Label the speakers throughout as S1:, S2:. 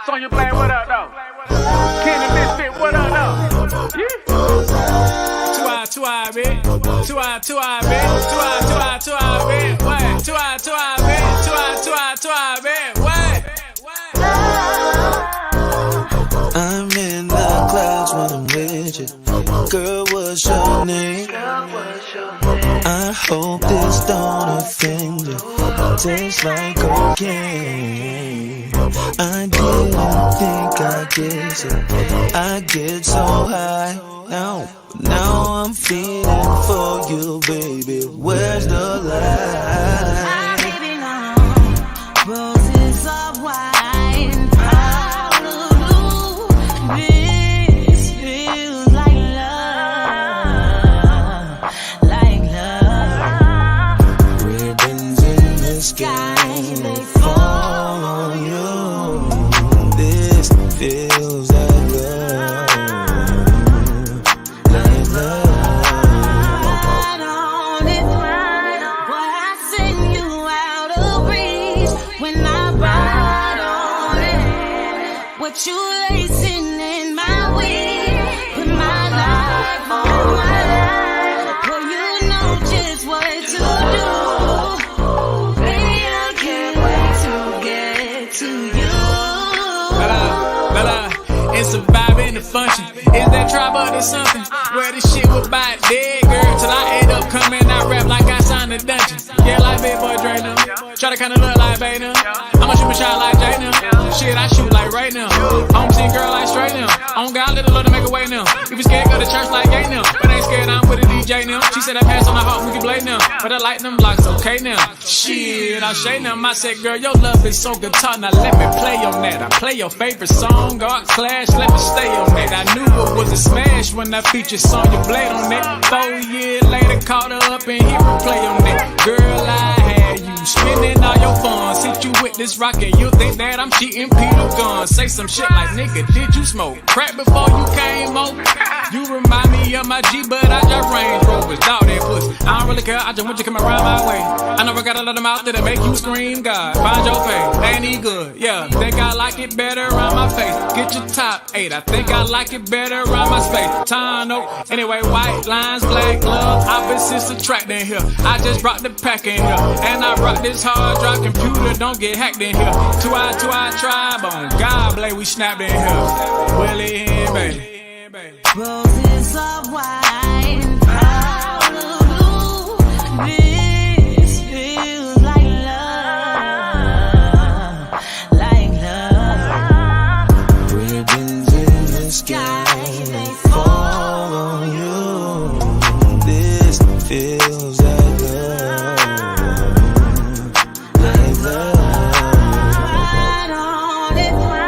S1: Sonya Blaine, what up, though? Kenny Misfit, what up, though? Yeah. Two eye, bitch. Two eye, bitch. Two eye, bitch. What? Two eye, bitch. Two eye, bitch. What?
S2: I'm in the clouds when I'm with you. Girl, what's your name? I hope this don't offend you. Tastes like cocaine. I didn't think I'd get it. I get so high now I'm feeling for you, baby. Where's the lie?
S3: Roses of wine, hallelujah. This feels like love.
S2: Ribbons in the sky, they fall on you. This feels like love.
S3: What you lacing in my weed, put my life on my life. Well, you know just what to do. Baby, I can't wait to get to you.
S1: It's a vibe and a function. Is that tribal or something? Where this shit was by dead, girl. Till I end up coming out rap like I signed a dungeon. Yeah, like big boy Dre now. Try to kinda look like Bay now. I'ma shoot my shot like Jay now. Shit, I shoot like right now. Home team girl like straight now. On God, little love to make a way now. If you scared, go to church like gay now. But ain't scared, I'm with a DJ now. She said I pass on the heart, we can play now. But I like them blocks, okay now. Shit, I'll shade them. I said, girl, your love is so guitar. Now let me play on that. I play your favorite song, God Clash, let me stay on that. I knew it was a smash when I featured Sonya Blade on that. 4 years later, caught her up and hit replay on that. Girl, I had you spending all your funds. Hit you with this rock and you think that I'm cheating Peter Gunn. Say some shit like, nigga, did you smoke crack before you came over? You remind me of my G, but I got Range Rovers, dog that pussy. I don't really care, I just want you to come around my way. I know I got a lot of mouth that'll make you scream, God, find your face, ain't he good? Yeah, think I like it better around my face. Get your top 8, I think I like it better around my space. Tano, anyway, white lines, black gloves, opposites attracting here. I just brought the pack in here, and I brought this hard drive computer, don't get hacked in here. Two eye tribe on God, Blade, we snapped in here. Willie and baby.
S3: Roses of wine, hallelujah. This feels like love.
S2: Ribbons in the sky, they fall on you. This feels like love.
S3: Right on it, boy,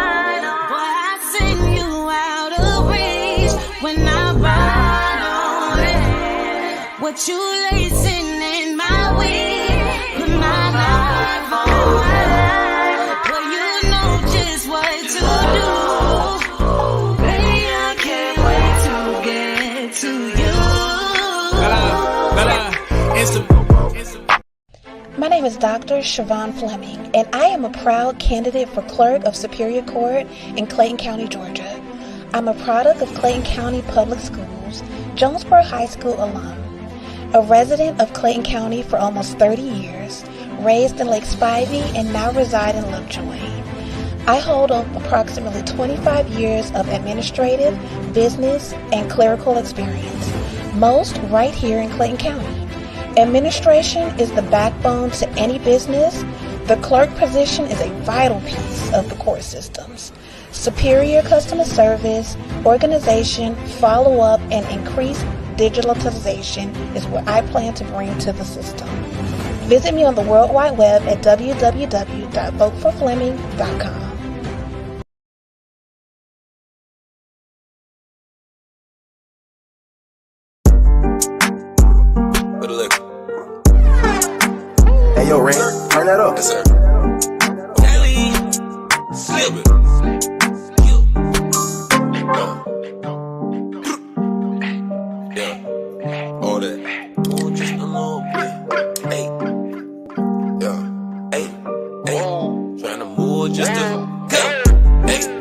S3: I send you out of reach when I ride on it. What you lacing in my weed, put my life on my life. Well, you know just what to do. Baby, I can't wait to get to you.
S4: My name is Dr. Siobhan Fleming, and I am a proud candidate for Clerk of Superior Court in Clayton County, Georgia. I'm a product of Clayton County Public Schools, Jonesboro High School alum, a resident of Clayton County for almost 30 years, raised in Lake Spivey, and now reside in Lovejoy. I hold approximately 25 years of administrative, business, and clerical experience, most right here in Clayton County. Administration is the backbone to any business. The clerk position is a vital piece of the court systems. Superior customer service, organization, follow-up, and increased digitalization is what I plan to bring to the system. Visit me on the World Wide Web at www.voteforfleming.com.
S5: Hey, yo, Ray, turn that up.
S2: Yes, sir. Slip it. Yeah. All that. Oh, just a little bit. Hey. Yeah. Hey. Hey. Tryna move just to. Hey. Hey.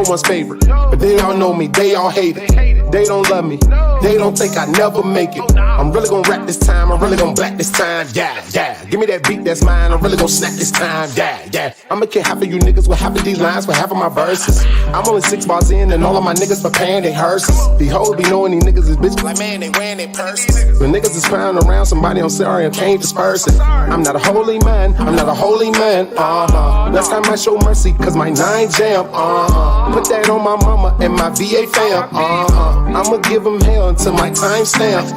S5: one's favorite. But they all know me, they all hate it. They don't love me, they don't think I never make it. I'm really gonna rap this time, I'm really gonna black this time, yeah, yeah. Give me that beat that's mine, I'm really gonna snap this time, yeah, yeah. I'ma kill half of you niggas with half of these lines for half of my verses. I'm only 6 bars in and all of my niggas preparing their hearses. These hoes be knowing these niggas is bitches like, man, they wearing their purses. When niggas is clowning around somebody, I'm sorry, I can't disperse it. I'm not a holy man, I'm not a holy man, Last time I show mercy, cause my 9 jam, Put that on my mama and my VA fam, I'ma give them hell until my time stamp,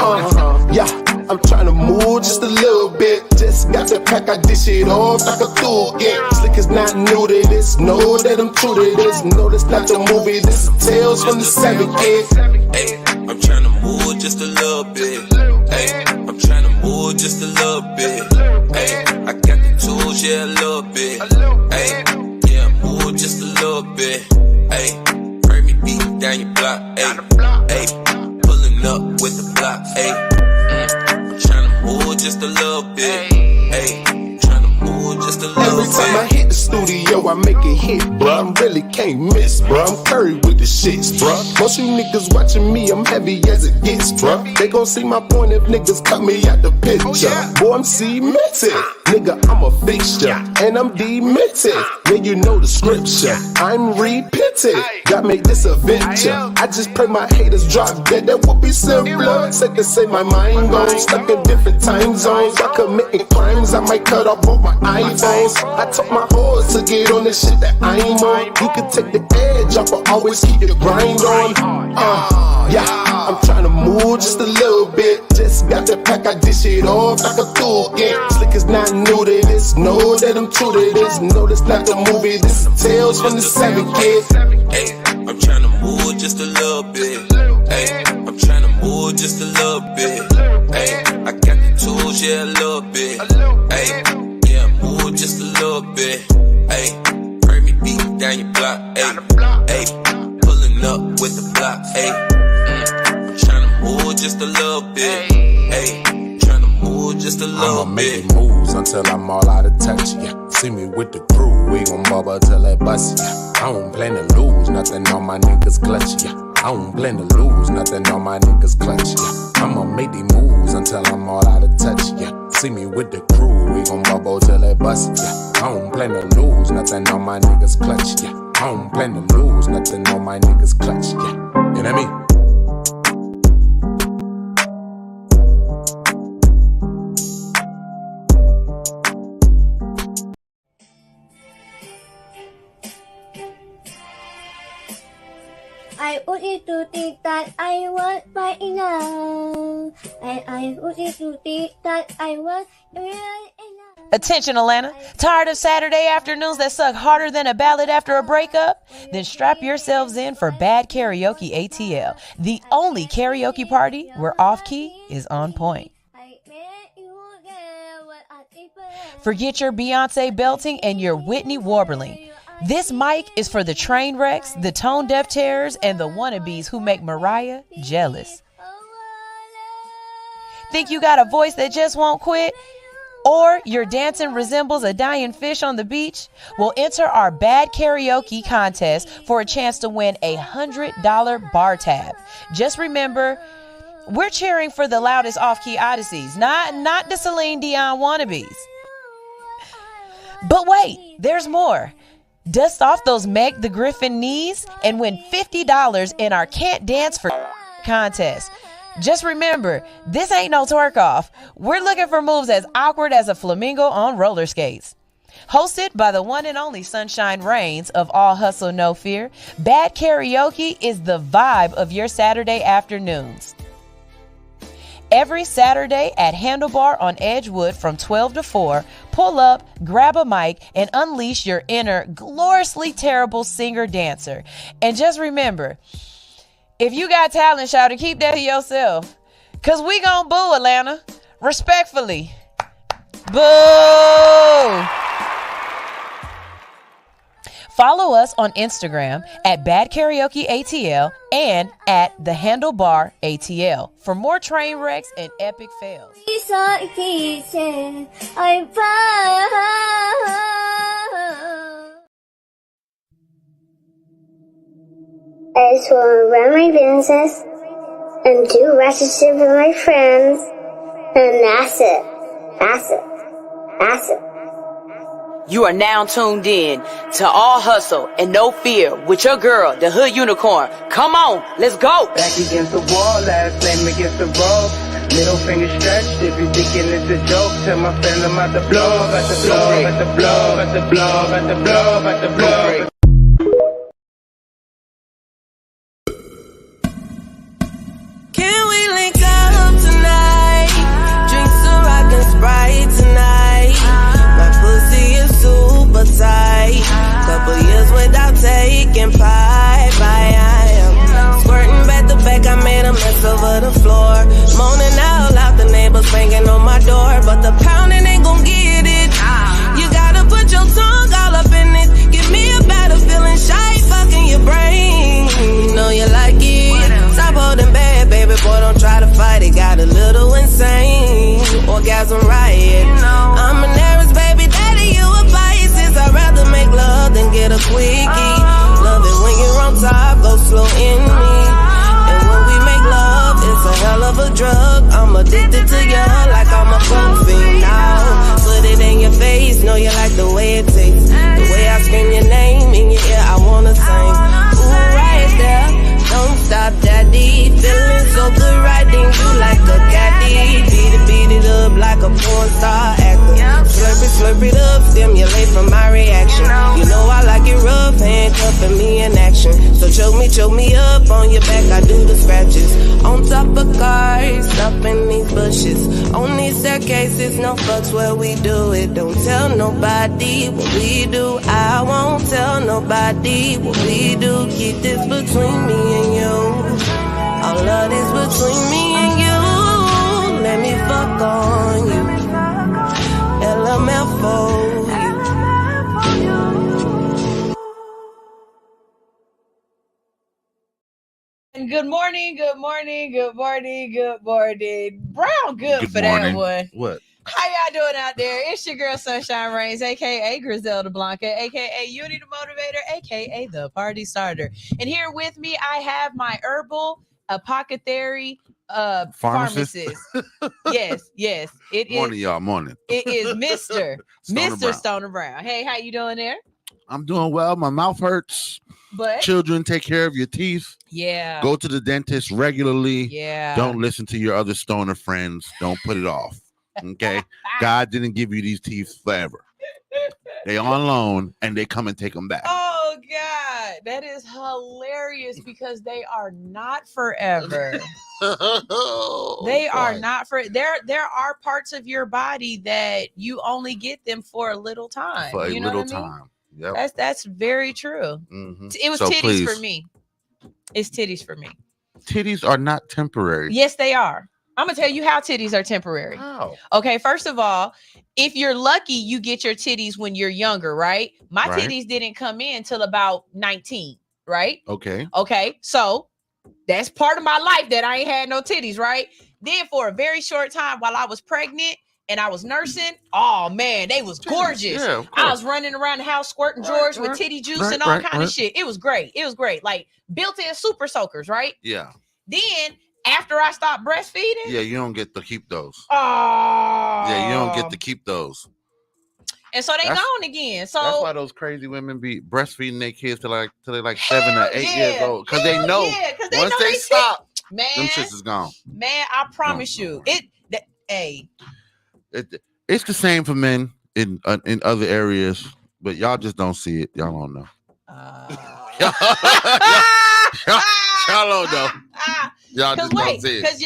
S5: Yeah, I'm tryna move just a little bit. Just got the pack, I dish it off like a tool. Yeah, Slick is not new to this. Know that I'm true to this. No, this not the movie. This is Tales from the 7 kid.
S2: Hey, I'm tryna move just a little bit. Hey, I'm tryna move just a little bit. Hey, I got the tools, yeah, a little bit. Hey, yeah, move just a little bit. Hey, bring me beat down your block. Hey, pulling up with the block. Hey, tryna move just a little bit. Hey, tryna move just a little bit.
S5: Every time I hit the studio, I make it hit, bruh. I really can't miss, bruh. I'm curry with the shits, bruh. Most you niggas watching me, I'm heavy as it gets, bruh. They gon' see my point if niggas cut me out the picture. Boy, I'm cemented. Nigga, I'm a fixture, and I'm demented. Yeah, you know the scripture. I'm repented. God made this a venture. I just pray my haters drop dead. That would be simpler. Said to say my mind gone stuck in different time zones. By committing crimes, I might cut off both my iPhones. I told my horse to get on the shit that I'm on. You can take the edge off, but always keep the grind on. Yeah, I'm tryna move just a little bit. Just got the pack, I dish it off like a tool. Yeah, Slick is not new to this. Know that I'm true to this. No, this not the movie. This is Tales from the 7 kid.
S2: Hey, I'm tryna move just a little bit. Hey, I'm tryna move just a little bit. Hey, I got the tools, yeah, a little bit. Hey, yeah, move just a little bit. Hey, bring me beat down your block. Hey, pulling up with the block. Hey, tryna move just a little bit. Hey, tryna move just a little
S6: I'ma
S2: bit.
S6: make moves until I'm all out of touch, yeah. See me with the crew, we gon' bubble till it bust, yeah. I don't plan to lose, nothing on my niggas clutch, yeah. I don't plan to lose, nothing on my niggas clutch, yeah. I'ma make these moves until I'm all out of touch, yeah. See me with the crew, we gon' bubble till it bust, yeah. I don't plan to lose, nothing on my niggas clutch, yeah. I don't plan to lose, nothing on my niggas clutch, yeah. You know what I mean?
S3: I want you to think that I want right now. And I want you to think that I want right now.
S7: Attention, Atlanta. Tired of Saturday afternoons that suck harder than a ballad after a breakup? Then strap yourselves in for Bad Karaoke ATL, the only karaoke party where off-key is on point. Forget your Beyonce belting and your Whitney warbling. This mic is for the train wrecks, the tone deaf terrors, and the wannabes who make Mariah jealous. Think you got a voice that just won't quit? Or your dancing resembles a dying fish on the beach? Well, enter our Bad Karaoke contest for a chance to win a $100 bar tab. Just remember, we're cheering for the loudest off-key odysseys, not the Celine Dion wannabes. But wait, there's more. Dust off those Meg the Griffin knees and win $50 in our Can't Dance for contest. Just remember, this ain't no twerk off. We're looking for moves as awkward as a flamingo on roller skates. Hosted by the one and only Sunshine Reigns of All Hustle No Fear, Bad Karaoke is the vibe of your Saturday afternoons. Every Saturday at Handlebar on Edgewood from 12 to 4, pull up, grab a mic, and unleash your inner gloriously terrible singer-dancer. And just remember, if you got talent, shout to keep that to yourself. Cause we gon' boo, Atlanta. Respectfully. Boo! Follow us on Instagram at Bad Karaoke ATL and at The Handlebar ATL for more train wrecks and epic fails.
S8: I just want to run my business and do ratchet shit with my friends. And that's it. That's it. That's it.
S9: You are now tuned in to All Hustle and No Fear with your girl, the Hood Unicorn. Come on, let's go.
S10: Back against the wall, last name against the road. Middle finger stretched if you thinking it's a joke. Tell my friend I'm at the blow, at the blow, at the blow, at the blow, at the blow, at the blow.
S11: Can we link up tonight? Drink some rock and Sprite tonight. My pussy is super tight. Couple years without taking pipe. I am squirting back to back. I made a mess over the floor. Moaning out loud, the neighbors banging on my door. But the pounding ain't gon' get it. You gotta put your tongue all up in it. Give me a better feeling shy, fucking your brain. You know you like it. Stop holding back, baby boy, don't try to fight it. Got a little insane. Orgasm riot. I'm an Aries, baby daddy, you a Pisces. I'd rather make love than get a quickie. Love it when you're on top, go slow in me. And when we make love, it's a hell of a drug. I'm addicted to you like I'm a fiend now. Put it in your face, know you like the way it tastes. The way I scream your name in your ear, I wanna sing. Ooh, right there, don't stop, daddy. Feeling so good, riding you like a caddy. Beat it up like a porn star actor. Slurp it up, stimulate from my reaction. You know I like it rough, handcuffing me in action. So choke me up on your back, I do the scratches. On top of cars, up in these bushes. On these staircases, no fucks where we do it. Don't tell nobody what we do. I won't tell nobody what we do. Keep this between me and you. All of this between me and you. Let me fuck on you. LMF for you.
S7: Good morning. Brown, good for
S12: morning.
S7: that one.
S12: What?
S7: How y'all doing out there? It's your girl Sunshine Reigns, aka Griselda Blanca, aka Uni the Motivator, aka the Party Starter. And here with me, I have my herbal apothecary pharmacist. Yes. It
S12: Morning,
S7: is.
S12: y'all. Morning.
S7: It is Mr.
S12: Stoner Brown.
S7: Stoner Brown. Hey, how you doing there?
S12: I'm doing well. My mouth hurts.
S7: But
S12: children, take care of your teeth.
S7: Yeah.
S12: Go to the dentist regularly.
S7: Yeah.
S12: Don't listen to your other stoner friends. Don't put it off. Okay. God didn't give you these teeth forever. They on loan and they come and take them back.
S7: Oh God, that is hilarious because they are not forever. They are not for there are parts of your body that you only get them for a little time.
S12: For a
S7: you know
S12: little
S7: what I mean?
S12: time. Yep.
S7: That's very true.
S12: Mm-hmm.
S7: It was
S12: so
S7: titties
S12: please.
S7: for me. It's titties for me.
S12: Titties are not temporary.
S7: Yes, they are. I'm gonna tell you how titties are temporary.
S12: How?
S7: Okay, first of all, if you're lucky, you get your titties when you're younger, right? My titties didn't come in till about 19, right? Okay, so that's part of my life that I ain't had no titties, right? Then for a very short time while I was pregnant and I was nursing, oh man, they was gorgeous.
S12: Yeah, of
S7: I was running around the house squirting George with titty juice and all kind of shit. It was great. Like built-in super soakers, right?
S12: Yeah.
S7: Then after I stopped breastfeeding,
S12: yeah, you don't get to keep those.
S7: Oh,
S12: yeah, you don't get to keep those.
S7: And so they gone again. So
S12: that's why those crazy women be breastfeeding their kids till they're like 7 or 8 years old, because they know once they stop,
S7: man,
S12: them shits is gone.
S7: Man, I promise you,
S12: it's the same for men in other areas, but y'all just don't see it. Y'all don't know. Y'all don't know. Y'all just don't see it.
S7: Because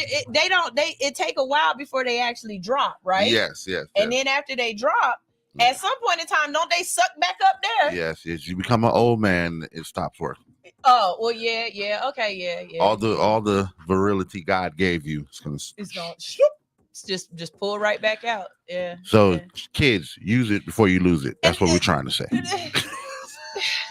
S7: it take a while before they actually drop, right?
S12: Yes.
S7: And then after they drop, at some point in time, don't they suck back up there?
S12: Yes. You become an old man, it stops working.
S7: Oh well, yeah. Okay, yeah.
S12: All the virility God gave you, it's gonna
S7: just pull right back out. Yeah.
S12: So kids, use it before you lose it. That's what we're trying to say.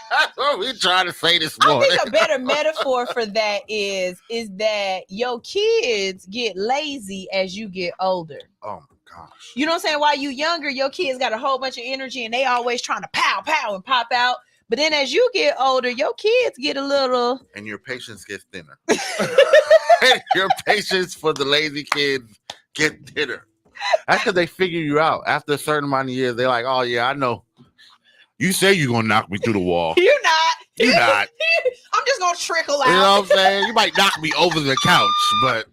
S12: That's what we're trying to say this morning.
S7: I think a better metaphor for that is that your kids get lazy as you get older.
S12: Oh my gosh.
S7: You know what I'm saying? While you younger, your kids got a whole bunch of energy and they always trying to pow and pop out. But then as you get older, your kids get a little,
S12: and your patience gets thinner. Your patience for the lazy kids get thinner. That's because they figure you out. After a certain amount of years, they're like, "Oh yeah, I know. You say you're gonna knock me through the wall.
S7: You're not.
S12: You're not.
S7: I'm just gonna trickle out.
S12: You know what I'm saying? You might knock me over the couch, but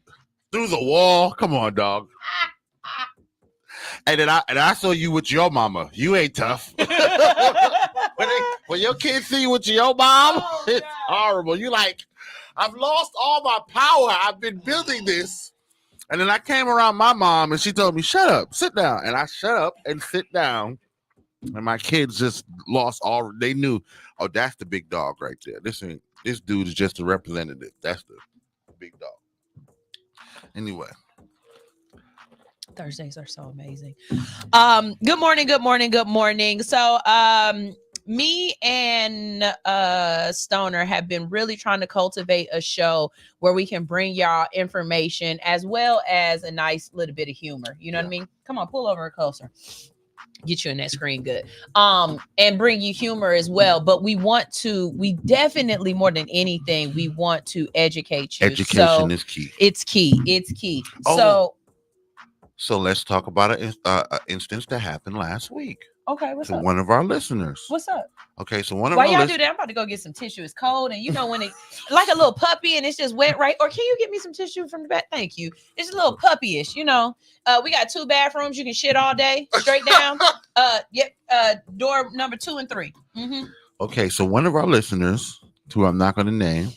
S12: through the wall, come on, dog." And then I saw you with your mama. You ain't tough. When your kids see you with your mom, it's horrible. You like, I've lost all my power. I've been building this. And then I came around my mom and she told me, "Shut up, sit down." And I shut up and sit down. And my kids just lost all. They knew, oh, that's the big dog right there. This dude is just a representative. That's the big dog. Anyway.
S7: Thursdays are so amazing. Good morning. So me and Stoner have been really trying to cultivate a show where we can bring y'all information as well as a nice little bit of humor. You know what I mean? Come on, pull over closer. Get you in that screen good. And bring you humor as well. But we definitely, more than anything, we want to educate you.
S12: Education is key.
S7: It's key.
S12: Oh. So let's talk about an instance that happened last week.
S7: Okay, what's up?
S12: One of our listeners.
S7: What's up?
S12: Okay, so one of
S7: Why
S12: our
S7: y'all do that? I'm about to go get some tissue. It's cold, and you know when it like a little puppy and it's just wet, right? Or can you get me some tissue from the back? Thank you. It's a little puppyish, you know. We got 2 bathrooms. You can shit all day, straight down. Door number 2 and 3. Mm-hmm.
S12: Okay, so one of our listeners, who I'm not going to name,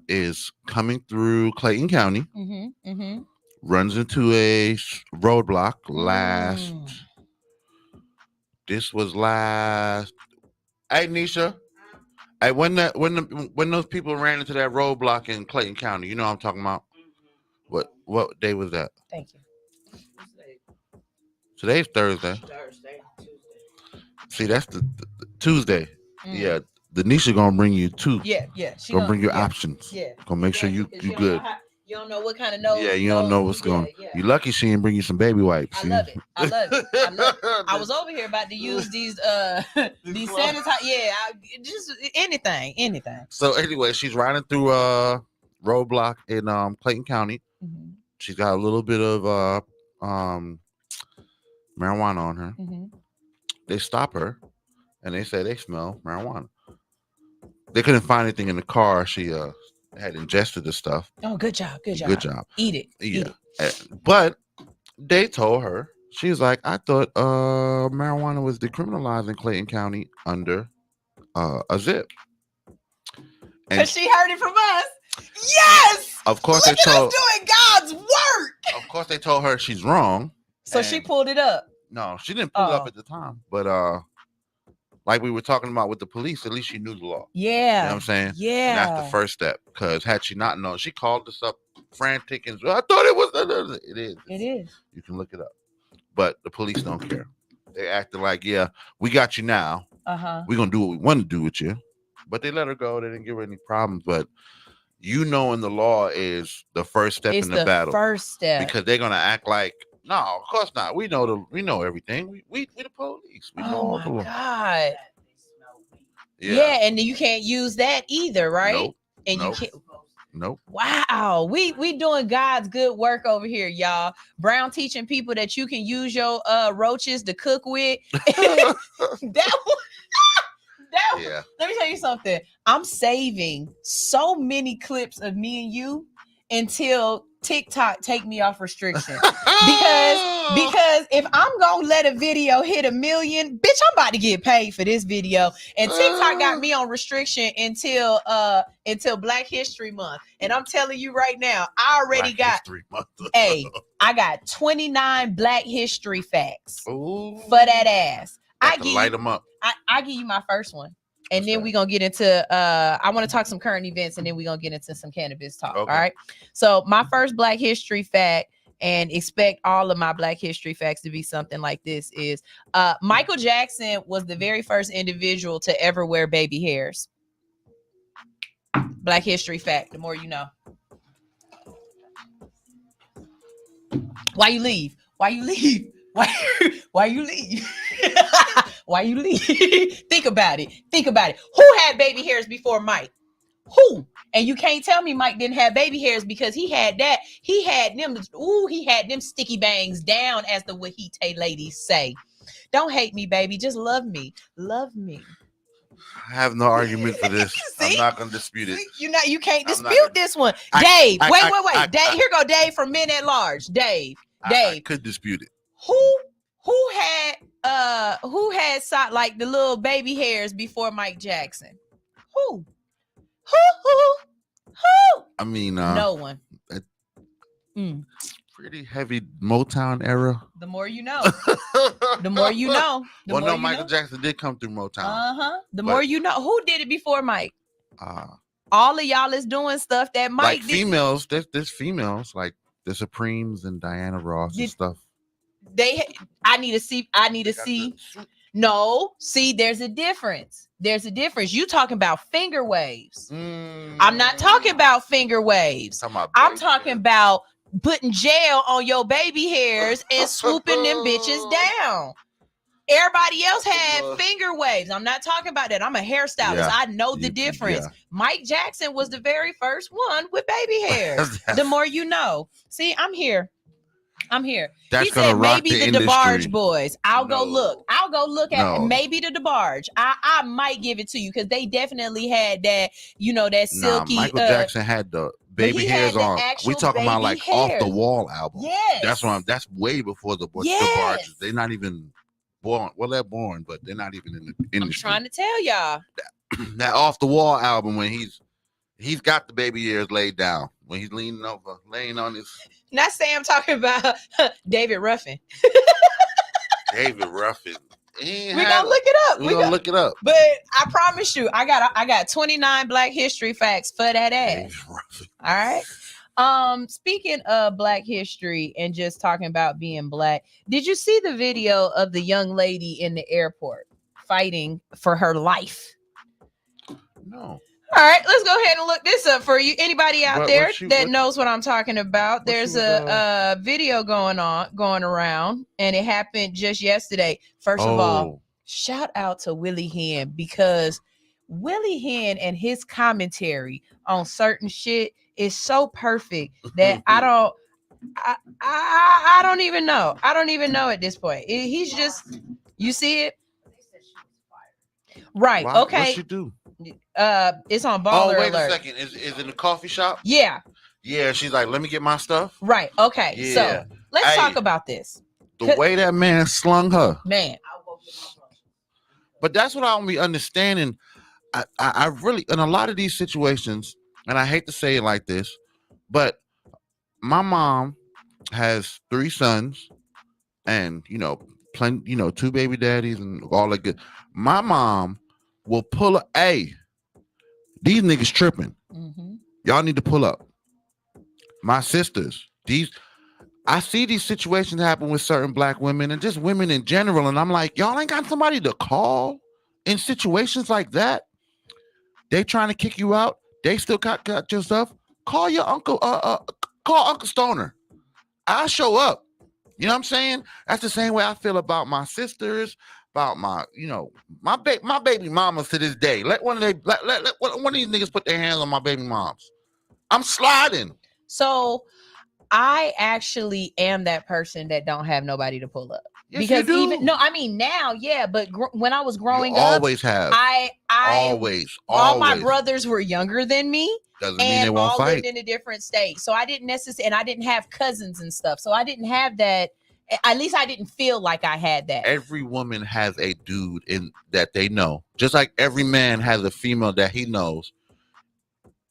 S12: is coming through Clayton County.
S7: Mm-hmm. Mm-hmm.
S12: Runs into a roadblock last. This was last. Hey, Nisha. Hey, when those people ran into that roadblock in Clayton County, you know what I'm talking about? What day was that?
S7: Thank you.
S12: Today's Thursday.
S7: Tuesday.
S12: See, that's the Tuesday. Yeah, the Nisha gonna bring you two.
S7: Yeah.
S12: She gonna bring you options.
S7: Yeah.
S12: Gonna make sure you good.
S7: You don't know what kind of nose.
S12: Yeah, you don't know what's going on.
S7: Yeah.
S12: You lucky she didn't bring you some baby wipes.
S7: I love it. I was over here about to use these sanitizer. Yeah, just anything.
S12: So anyway, she's riding through roadblock in Clayton County.
S7: Mm-hmm.
S12: She's got a little bit of marijuana on her.
S7: Mm-hmm.
S12: They stop her and they say they smell marijuana. They couldn't find anything in the car. She had ingested the stuff.
S7: Oh, good job. Eat it.
S12: Yeah. But they told her, she was like, "I thought marijuana was decriminalized in Clayton County under a zip."
S7: Because she heard it from us. Yes.
S12: Of course,
S7: Look at us doing God's work.
S12: Of course, they told her she's wrong.
S7: So she pulled it up.
S12: No, she didn't pull it up at the time. But like we were talking about with the police, at least she knew the law.
S7: Yeah.
S12: You know what I'm saying?
S7: Yeah.
S12: And that's the first step. Because had she not known, she called us up frantic and I thought it was. It is.
S7: It is.
S12: You can look it up. But the police don't care. They acted like, yeah, we got you now. We're going to do what we want to do with you. But they let her go. They didn't give her any problems. But you knowing the law is the first step in the battle.
S7: First step.
S12: Because they're going to act like, no, of course not. We know everything. We the police. We know all the law.
S7: God.
S12: Yeah,
S7: and you can't use that either, right?
S12: Nope.
S7: And
S12: Nope.
S7: you can't.
S12: Nope.
S7: Wow, we doing God's good work over here, y'all. Brown teaching people that you can use your roaches to cook with. That
S12: Yeah.
S7: Let me tell you something. I'm saving so many clips of me and you until TikTok take me off restriction. because if I'm gonna let a video hit 1 million, bitch, I'm about to get paid for this video. And TikTok got me on restriction until Black History Month. And I'm telling you right now, I already got I got 29 Black History facts for that ass. I
S12: light them up.
S7: I give you my first one. And then we're going to get into, I want to talk some current events, and then we're going to get into some cannabis talk.
S12: Okay.
S7: All right. So my first Black History fact, and expect all of my Black History facts to be something like this, is Michael Jackson was the very first individual to ever wear baby hairs. Black History fact. The more you know. Why you leave? Why you leave? Why you leave? Why you leave? Think about it. Who had baby hairs before Mike? Who? And you can't tell me Mike didn't have baby hairs because he had that. He had them. Ooh, he had them sticky bangs down, as the Wahite ladies say. Don't hate me, baby. Just love me. Love me.
S12: I have no argument for this. I'm not gonna dispute it.
S7: You can't dispute this one. Dave, wait. Dave, here go Dave from Men at Large. Dave.
S12: I could dispute it.
S7: Who had like the little baby hairs before Mike Jackson? Who?
S12: I mean,
S7: no one.
S12: Pretty heavy Motown era.
S7: The more you know. The more you know.
S12: Michael Jackson did come through Motown.
S7: The more you know. Who did it before Mike? All of y'all is doing stuff that Mike
S12: like
S7: did.
S12: Females. There's females like the Supremes and Diana Ross and stuff.
S7: I need to see. No, see, there's a difference. You talking about finger waves. I'm not talking about finger waves. I'm talking about putting gel on your baby hairs and swooping them bitches down. Everybody else had finger waves. I'm not talking about that. I'm a hairstylist. Yeah. I know the difference. Yeah. Mike Jackson was the very first one with baby hairs. The more you know. See, I'm here.
S12: That's
S7: he said maybe the
S12: industry.
S7: DeBarge boys. I'll go look at maybe the DeBarge. I might give it to you because they definitely had that, that silky.
S12: Michael Jackson had the baby hairs on. We talking about like hairs. Off the Wall album.
S7: Yes.
S12: That's way before the DeBarges. They're not even born. Well, they're born, but they're not even in the industry.
S7: I'm trying to tell y'all.
S12: That Off the Wall album when he's got the baby hairs laid down. When he's laying on his.
S7: Not saying I'm talking about David Ruffin.
S12: David Ruffin.
S7: We're gonna look it up.
S12: We're gonna look it up.
S7: But I promise you, I got 29 Black History facts for that ass. All right. Speaking of Black history and just talking about being Black, did you see the video of the young lady in the airport fighting for her life?
S12: No.
S7: All right, let's go ahead and look this up for you. Anybody out there that knows what I'm talking about? There's a video going around, and it happened just yesterday. First of all, shout out to Willie Hen, because Willie Hen and his commentary on certain shit is so perfect that I don't even know. I don't even know at this point. He's just, you see it? Right.
S12: Wow,
S7: okay.
S12: What you do?
S7: It's on Baller
S12: Alert.
S7: Alert.
S12: A second. Is it in the coffee shop?
S7: Yeah.
S12: Yeah, she's like, let me get my stuff.
S7: Right. Okay. Yeah. So let's talk about this.
S12: The way that man slung her.
S7: Man.
S12: But that's what I don't be understanding. I really, in a lot of these situations, and I hate to say it like this, but my mom has 3 sons and, plenty, 2 baby daddies and all that good. My mom will pull up. Hey, these niggas tripping. Mm-hmm. Y'all need to pull up. My sisters, I see these situations happen with certain Black women and just women in general, and I'm like, y'all ain't got somebody to call in situations like that. They trying to kick you out. They still got your stuff. Call your uncle. Call Uncle Stoner. I'll show up. You know what I'm saying? That's the same way I feel about my sisters. About my baby mamas to this day. Let one of these niggas put their hands on my baby moms. I'm sliding.
S7: So I actually am that person that don't have nobody to pull up.
S12: Yes, because
S7: now, yeah, but when I was growing
S12: up,
S7: always
S12: have.
S7: I
S12: always.
S7: All my brothers were younger than me.
S12: Doesn't mean they won't
S7: all
S12: fight.
S7: Lived in a different state, so I didn't necessarily, and I didn't have cousins and stuff, so I didn't have that. At least I didn't feel like I had that.
S12: Every woman has a dude that they know. Just like every man has a female that he knows.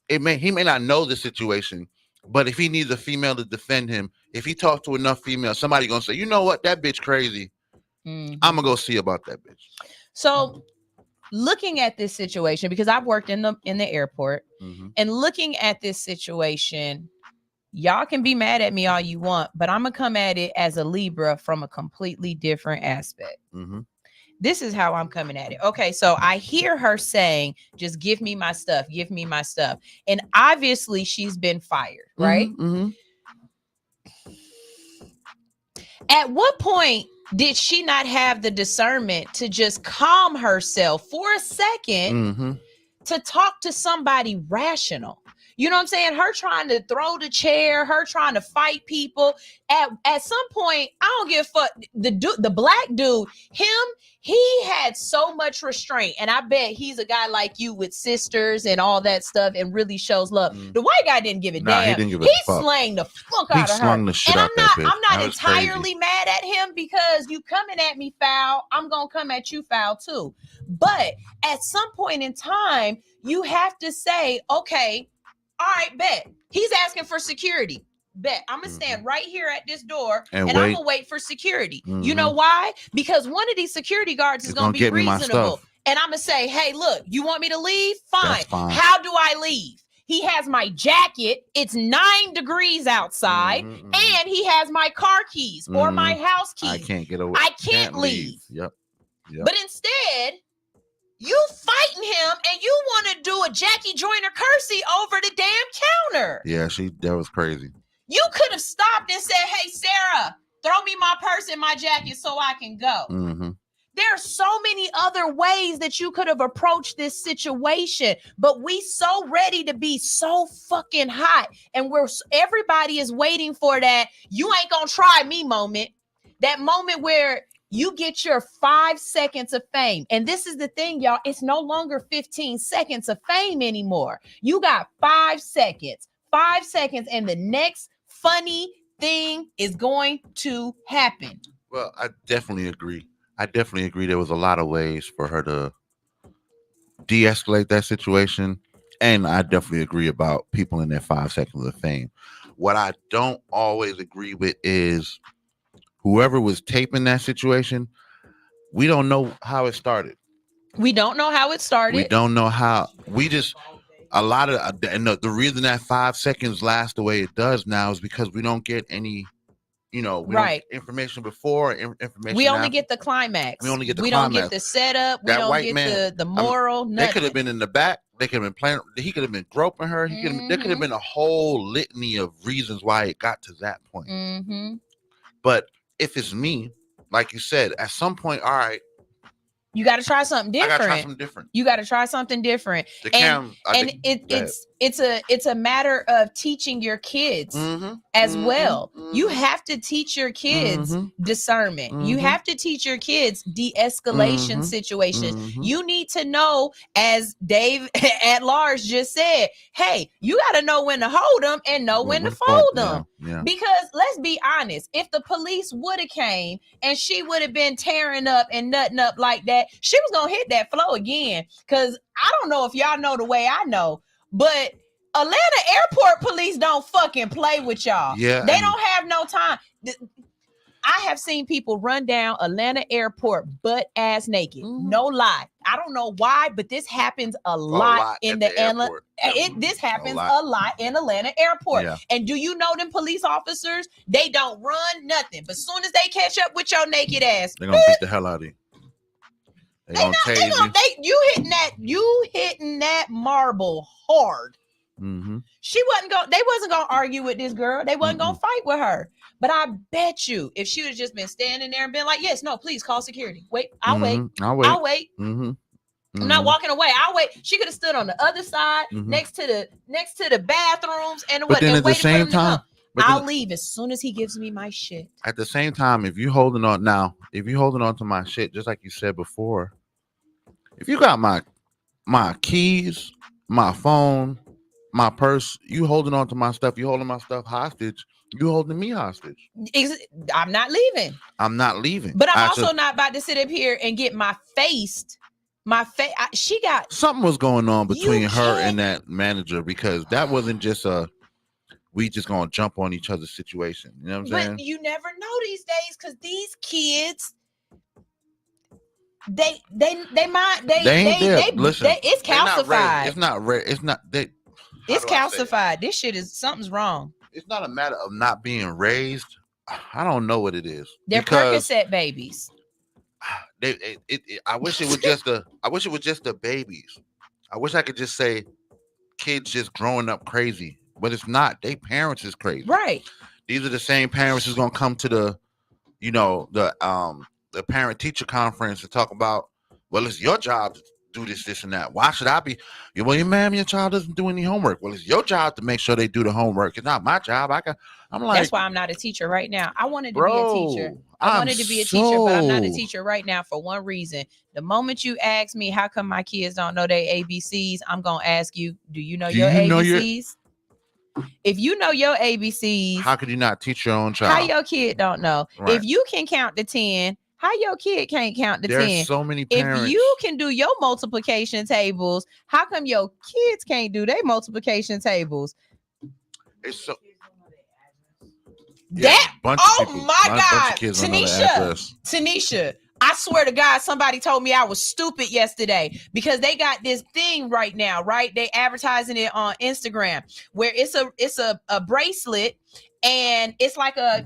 S12: He may not know the situation, but if he needs a female to defend him, if he talks to enough females, somebody gonna say, you know what, that bitch crazy. Mm-hmm. I'm gonna go see about that bitch.
S7: So looking at this situation, because I've worked in the airport, mm-hmm. and looking at this situation, y'all can be mad at me all you want, but I'm going to come at it as a Libra from a completely different aspect. Mm-hmm. This is how I'm coming at it. Okay, so I hear her saying, just give me my stuff, give me my stuff. And obviously she's been fired, right? Mm-hmm. At what point did she not have the discernment to just calm herself for a second to talk to somebody rational? You know what I'm saying? Her trying to throw the chair, her trying to fight people. At some point, I don't give a fuck. The black dude, he had so much restraint. And I bet he's a guy like you with sisters and all that stuff and really shows love. The white guy didn't give a damn.
S12: He didn't give a fuck.
S7: Slang the fuck out of her.
S12: He slung the shit
S7: and
S12: out that bitch.
S7: I'm not entirely mad at him because you coming at me foul. I'm going to come at you foul too. But at some point in time, you have to say, okay, all right, bet. He's asking for security. Bet. I'm going to stand right here at this door and I'm going to wait for security. You know why? Because one of these security guards is going to be reasonable. And I'm going to say, hey, look, you want me to leave? Fine. How do I leave? He has my jacket. It's 9 degrees outside. And he has my car keys or my house keys.
S12: I can't get away.
S7: I can't leave.
S12: Yep.
S7: But instead, you fighting him and you want to do a Jackie Joyner Kersey over the damn counter.
S12: Yeah, that was crazy.
S7: You could have stopped and said, hey, Sarah, throw me my purse and my jacket so I can go. There are so many other ways that you could have approached this situation, but we so ready to be so fucking hot. And everybody is waiting for that you ain't gonna try me moment. That moment where you get your 5 seconds of fame. And this is the thing, y'all. It's no longer 15 seconds of fame anymore. You got 5 seconds. 5 seconds, and the next funny thing is going to happen.
S12: Well, I definitely agree. There was a lot of ways for her to de-escalate that situation. And I definitely agree about people in their 5 seconds of fame. What I don't always agree with is whoever was taping that situation, we don't know how it started.
S7: We don't know how it started.
S12: We don't know how. And the reason that 5 seconds lasts the way it does now is because we don't get any, information before, information
S7: We only
S12: after.
S7: Get the climax.
S12: We only get the
S7: We
S12: climax.
S7: don't get the setup. We don't get the moral. Nothing.
S12: They could have been in the back. They could have been playing. He could have been groping her. There could have been a whole litany of reasons why it got to that point. But if it's me, like you said, at some point, all right,
S7: you got to try something different.
S12: I got to try something different.
S7: You got to try something different. It's a matter of teaching your kids as well. You have to teach your kids discernment. You have to teach your kids de-escalation situations. You need to know, as Dave at Large just said, hey, you got to know when to hold them and know when to fold them.
S12: Yeah.
S7: Because let's be honest, if the police would have came and she would have been tearing up and nutting up like that, she was gonna hit that flow again. Because I don't know if y'all know the way I know, but Atlanta airport police don't fucking play with y'all.
S12: Yeah,
S7: they don't have no time. I have seen people run down Atlanta airport butt ass naked. No lie. I don't know why, but this happens a lot in the Atlanta. This happens a lot in Atlanta airport. Yeah. And do you know them police officers? They don't run nothing. But as soon as they catch up with your naked ass,
S12: they're gonna beat the hell out of you.
S7: You hitting that marble hard. They wasn't gonna argue with this girl. They wasn't gonna fight with her. But I bet you, if she would have just been standing there and been like, "Yes, no, please call security. Wait, I'll wait. I'm not walking away. I'll wait." She could have stood on the other side, next to the bathrooms, and waited for him to come. I'll leave as soon as he gives me my shit.
S12: At the same time, if you're holding on to my shit, just like you said before, if you got my keys, my phone, my purse, you holding on to my stuff, you holding my stuff hostage, you holding me hostage.
S7: I'm not leaving.
S12: But
S7: I'm also not about to sit up here and get my face. She got
S12: something was going on between her and that manager, because that wasn't just we just gonna jump on each other's situation. You know what I'm saying?
S7: But you never know these days, because these kids, it's calcified. It's calcified. This shit something's wrong.
S12: It's not a matter of not being raised. I don't know what it is.
S7: They're Percocet babies.
S12: I wish it was just the babies. I wish I could just say kids just growing up crazy, but it's not. They parents is crazy.
S7: Right.
S12: These are the same parents who's gonna come to you know, the parent teacher conference to talk about, well, it's your job to do this and that. Why should I be? Well, ma'am, your child doesn't do any homework. Well, it's your job to make sure they do the homework. It's not my job. I'm like,
S7: that's why I'm not a teacher right now. I wanted to
S12: bro,
S7: be a teacher. I wanted to be a teacher, but I'm not a teacher right now for one reason. The moment you ask me how come my kids don't know their ABCs, I'm gonna ask you, do you know your ABCs? If you know your ABCs,
S12: how could you not teach your own child?
S7: How your kid don't know?
S12: Right.
S7: If you can count to 10, how your kid can't count to 10?
S12: There's so many parents.
S7: If you can do your multiplication tables, how come your kids can't do their multiplication tables?
S12: It's so.
S7: That, my God, Tanisha, I swear to God, somebody told me I was stupid yesterday because they got this thing right now, right? They advertising it on Instagram where it's a bracelet and it's like a,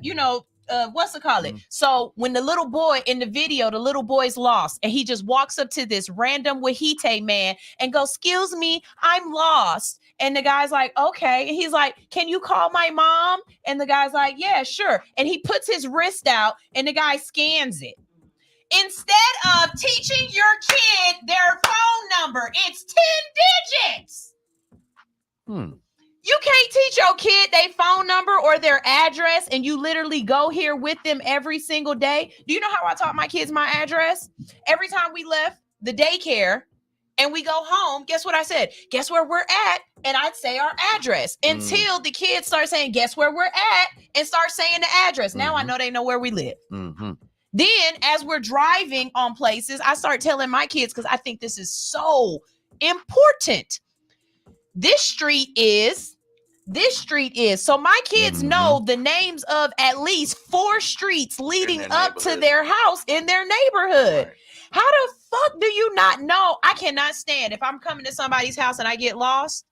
S7: what's it called? So when the little boy in the video, the little boy's lost and he just walks up to this random Wahite man and goes, "Excuse me, I'm lost." And the guy's like, "Okay." And he's like, "Can you call my mom?" And the guy's like, "Yeah, sure." And he puts his wrist out and the guy scans it. Instead of teaching your kid their phone number, it's 10 digits. You can't teach your kid their phone number or their address, and you literally go here with them every single day. Do you know how I taught my kids my address? Every time we left the daycare and we go home, guess what I said? Guess where we're at? And I'd say our address until the kids start saying, guess where we're at? And start saying the address. Now I know they know where we live. Then as we're driving on places, I start telling my kids, because I think this is so important. This street is. So my kids know the names of at least 4 streets leading up to their house in their neighborhood. Right. How the fuck do you not know? I cannot stand if I'm coming to somebody's house and I get lost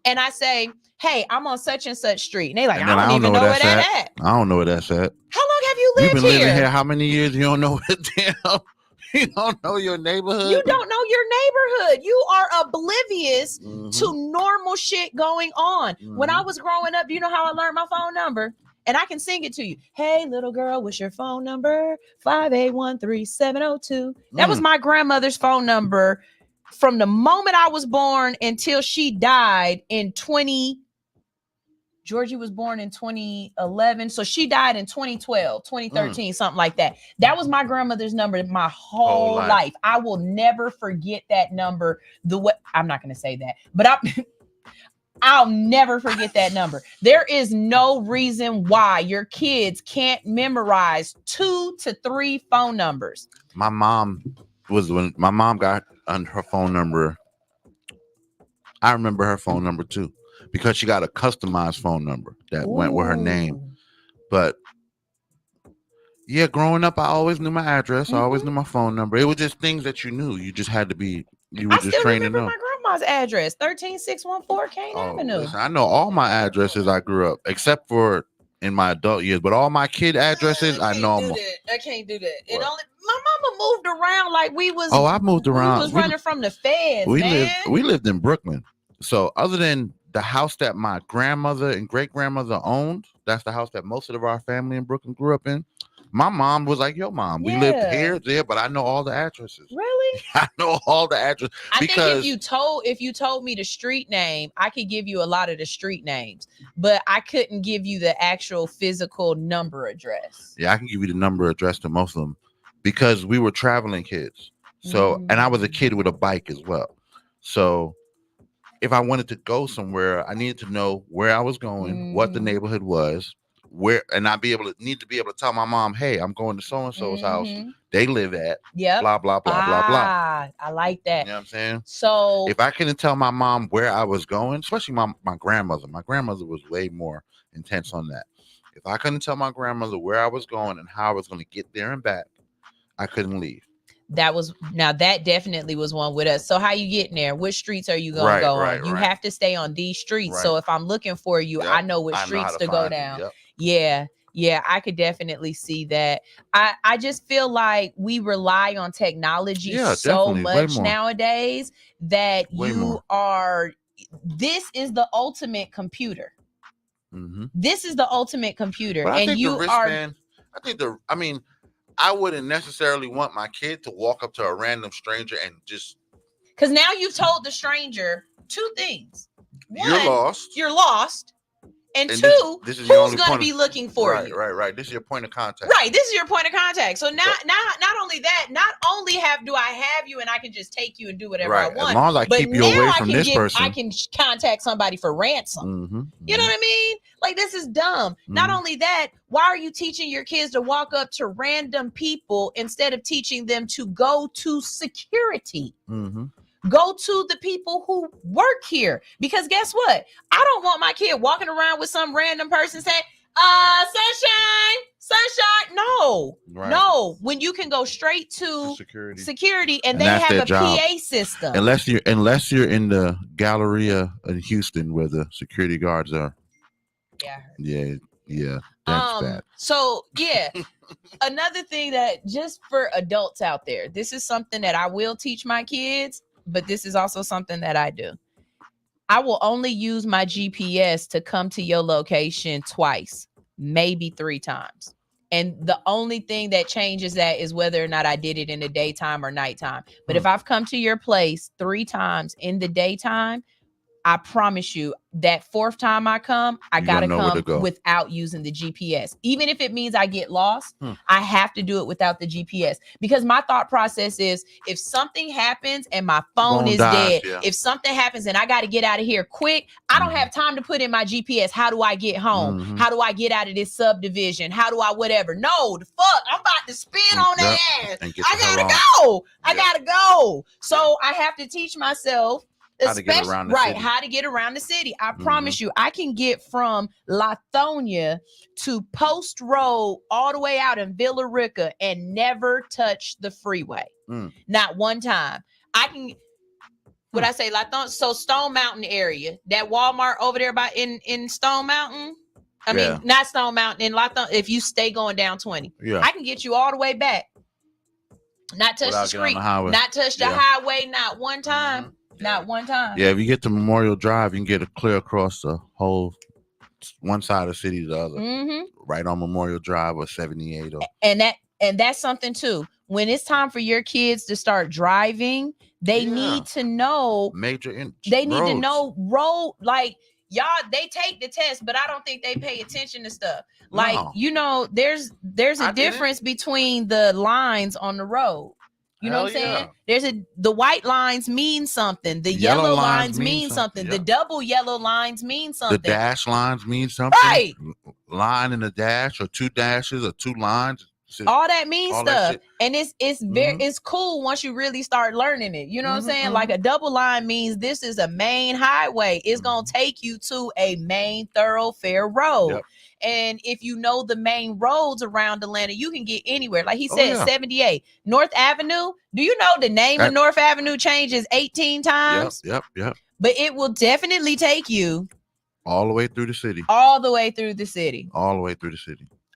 S7: and I say, "Hey, I'm on such and such street." And they like, "I don't even know where that's at.
S12: I don't know where that's at.
S7: How long have you lived here?
S12: You've been living here how many years? You don't know what damn. You don't know your neighborhood.
S7: You don't know your neighborhood. You are oblivious to normal shit going on. When I was growing up, do you know how I learned my phone number? And I can sing it to you. "Hey, little girl, what's your phone number? 5813702. That was my grandmother's phone number from the moment I was born until she died in Georgie was born in 2011. So she died in 2012, 2013, something like that. That was my grandmother's number my whole life. I will never forget that number. I'm not going to say that, but I'll never forget that number. There is no reason why your kids can't memorize 2 to 3 phone numbers.
S12: My mom when my mom got on her phone number. I remember her phone number too, because she got a customized phone number that went with her name. But yeah, growing up, I always knew my address. I always knew my phone number. It was just things that you knew. You just had to be, you were just trained to know.
S7: My grandma's address, 13614 Kane Avenue.
S12: Listen, I know all my addresses I grew up, except for in my adult years. But all my kid addresses, I know them.
S7: I can't do that. It only my mama moved around like we was.
S12: Oh, I moved around.
S7: We was running from the feds.
S12: We lived in Brooklyn. So other than the house that my grandmother and great grandmother owned, that's the house that most of our family in Brooklyn grew up in. My mom was like your mom. We lived here, there, but I know all the addresses.
S7: Really?
S12: I know all the addresses.
S7: I think if you told me the street name, I could give you a lot of the street names, but I couldn't give you the actual physical number address.
S12: Yeah, I can give you the number address to most of them because we were traveling kids. So, and I was a kid with a bike as well. So if I wanted to go somewhere, I needed to know where I was going, what the neighborhood was, where, and I'd need to be able to tell my mom, "Hey, I'm going to so and so's house. They live at blah blah blah blah blah."
S7: I like that.
S12: You know what I'm saying?
S7: So
S12: if I couldn't tell my mom where I was going, especially my grandmother was way more intense on that. If I couldn't tell my grandmother where I was going and how I was going to get there and back, I couldn't leave.
S7: That definitely was one with us. So how you getting there? Which streets are you going to go on? You have to stay on these streets. Right. So if I'm looking for you, I know which streets to go down. Yeah, I could definitely see that. I just feel like we rely on technology so much nowadays that this is the ultimate computer. This is the ultimate computer.
S12: But I think the wristband, I wouldn't necessarily want my kid to walk up to a random stranger and just.
S7: Because now you've told the stranger two things. One,
S12: You're lost.
S7: And
S12: And
S7: two,
S12: this is your
S7: who's
S12: only
S7: going to
S12: point
S7: be looking for
S12: right,
S7: you?
S12: Right. This is your point of contact.
S7: Right. This is your point of contact. So not only that, not only do I have you and I can just take you and do whatever I want.
S12: As long as I keep you away from this person.
S7: I can contact somebody for ransom.
S12: Mm-hmm.
S7: You know what I mean? Like, this is dumb.
S12: Mm-hmm.
S7: Not only that, why are you teaching your kids to walk up to random people instead of teaching them to go to security?
S12: Mm-hmm.
S7: Go to the people who work here. Because guess what? I don't want my kid walking around with some random person saying, sunshine. No.
S12: Right.
S7: No. When you can go straight to security and they have a
S12: job.
S7: PA system.
S12: Unless you're in the Galleria in Houston where the security guards are. Yeah. That's bad.
S7: So yeah. Another thing that just for adults out there, this is something that I will teach my kids. But this is also something that I do. I will only use my GPS to come to your location twice, maybe 3 times. And the only thing that changes that is whether or not I did it in the daytime or nighttime. But if I've come to your place 3 times in the daytime, I promise you that 4th time I come, I got to come without using the GPS. Even if it means I get lost, I have to do it without the GPS. Because my thought process is, if something happens and my phone is dead, if something happens and I got to get out of here quick, I don't have time to put in my GPS. How do I get home?
S12: Mm-hmm.
S7: How do I get out of this subdivision? How do I whatever? No, the fuck, I'm about to spin on that ass. I gotta go. I gotta go. So I have to teach myself how to get around the city. I promise you, I can get from Lithonia to Post Road all the way out in Villa Rica and never touch the freeway. Not one time. I can. What I say, Lithonia? So Stone Mountain area, that Walmart over there by in Stone Mountain. I mean, not Stone Mountain, in Lithonia. If you stay going down 20, I can get you all the way back. Not touch the street, not touch the highway, not one time. Not one time.
S12: Yeah, if you get to Memorial Drive, you can get it clear across the whole one side of the city to the other.
S7: Mm-hmm.
S12: Right on Memorial Drive or 78.
S7: And that's something too. When it's time for your kids to start driving, they need to know they need to know road, like, y'all, they take the test, but I don't think they pay attention to stuff. Like, there's a difference between the lines on the road. You know what I'm saying? The white lines mean something. The yellow lines mean something. The double yellow lines mean something.
S12: The dash lines mean something.
S7: Right.
S12: Line and a dash, or 2 dashes, or 2 lines.
S7: All that means stuff. And it's cool once you really start learning it. You know what I'm saying? Like, a double line means this is a main highway. It's gonna take you to a main thoroughfare road. Yep. And if you know the main roads around Atlanta, you can get anywhere. Like he said, 78 North Avenue. Do you know the name of North Avenue changes 18 times?
S12: Yep.
S7: But it will definitely take you
S12: all the way through the city.
S7: All the way through the city.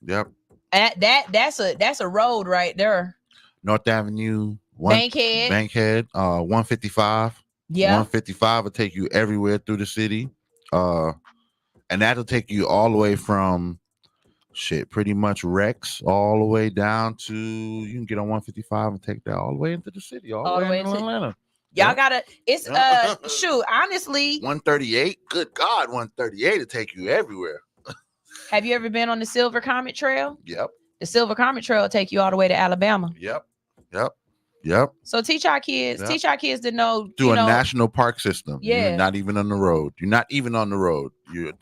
S12: Yep.
S7: That's a road right there.
S12: North Avenue,
S7: Bankhead,
S12: 155.
S7: Yeah.
S12: 155 will take you everywhere through the city. And that'll take you all the way from pretty much Rex all the way down to, you can get on 155 and take that all the way into the city, all the way into Atlanta.
S7: Y'all gotta, it's honestly
S12: 138. Good God, 138 to take you everywhere.
S7: Have you ever been on the Silver Comet Trail?
S12: Yep.
S7: The Silver Comet Trail will take you all the way to Alabama.
S12: Yep.
S7: So teach our kids to know
S12: through a national park system.
S7: Yeah.
S12: You're not even on the road. You're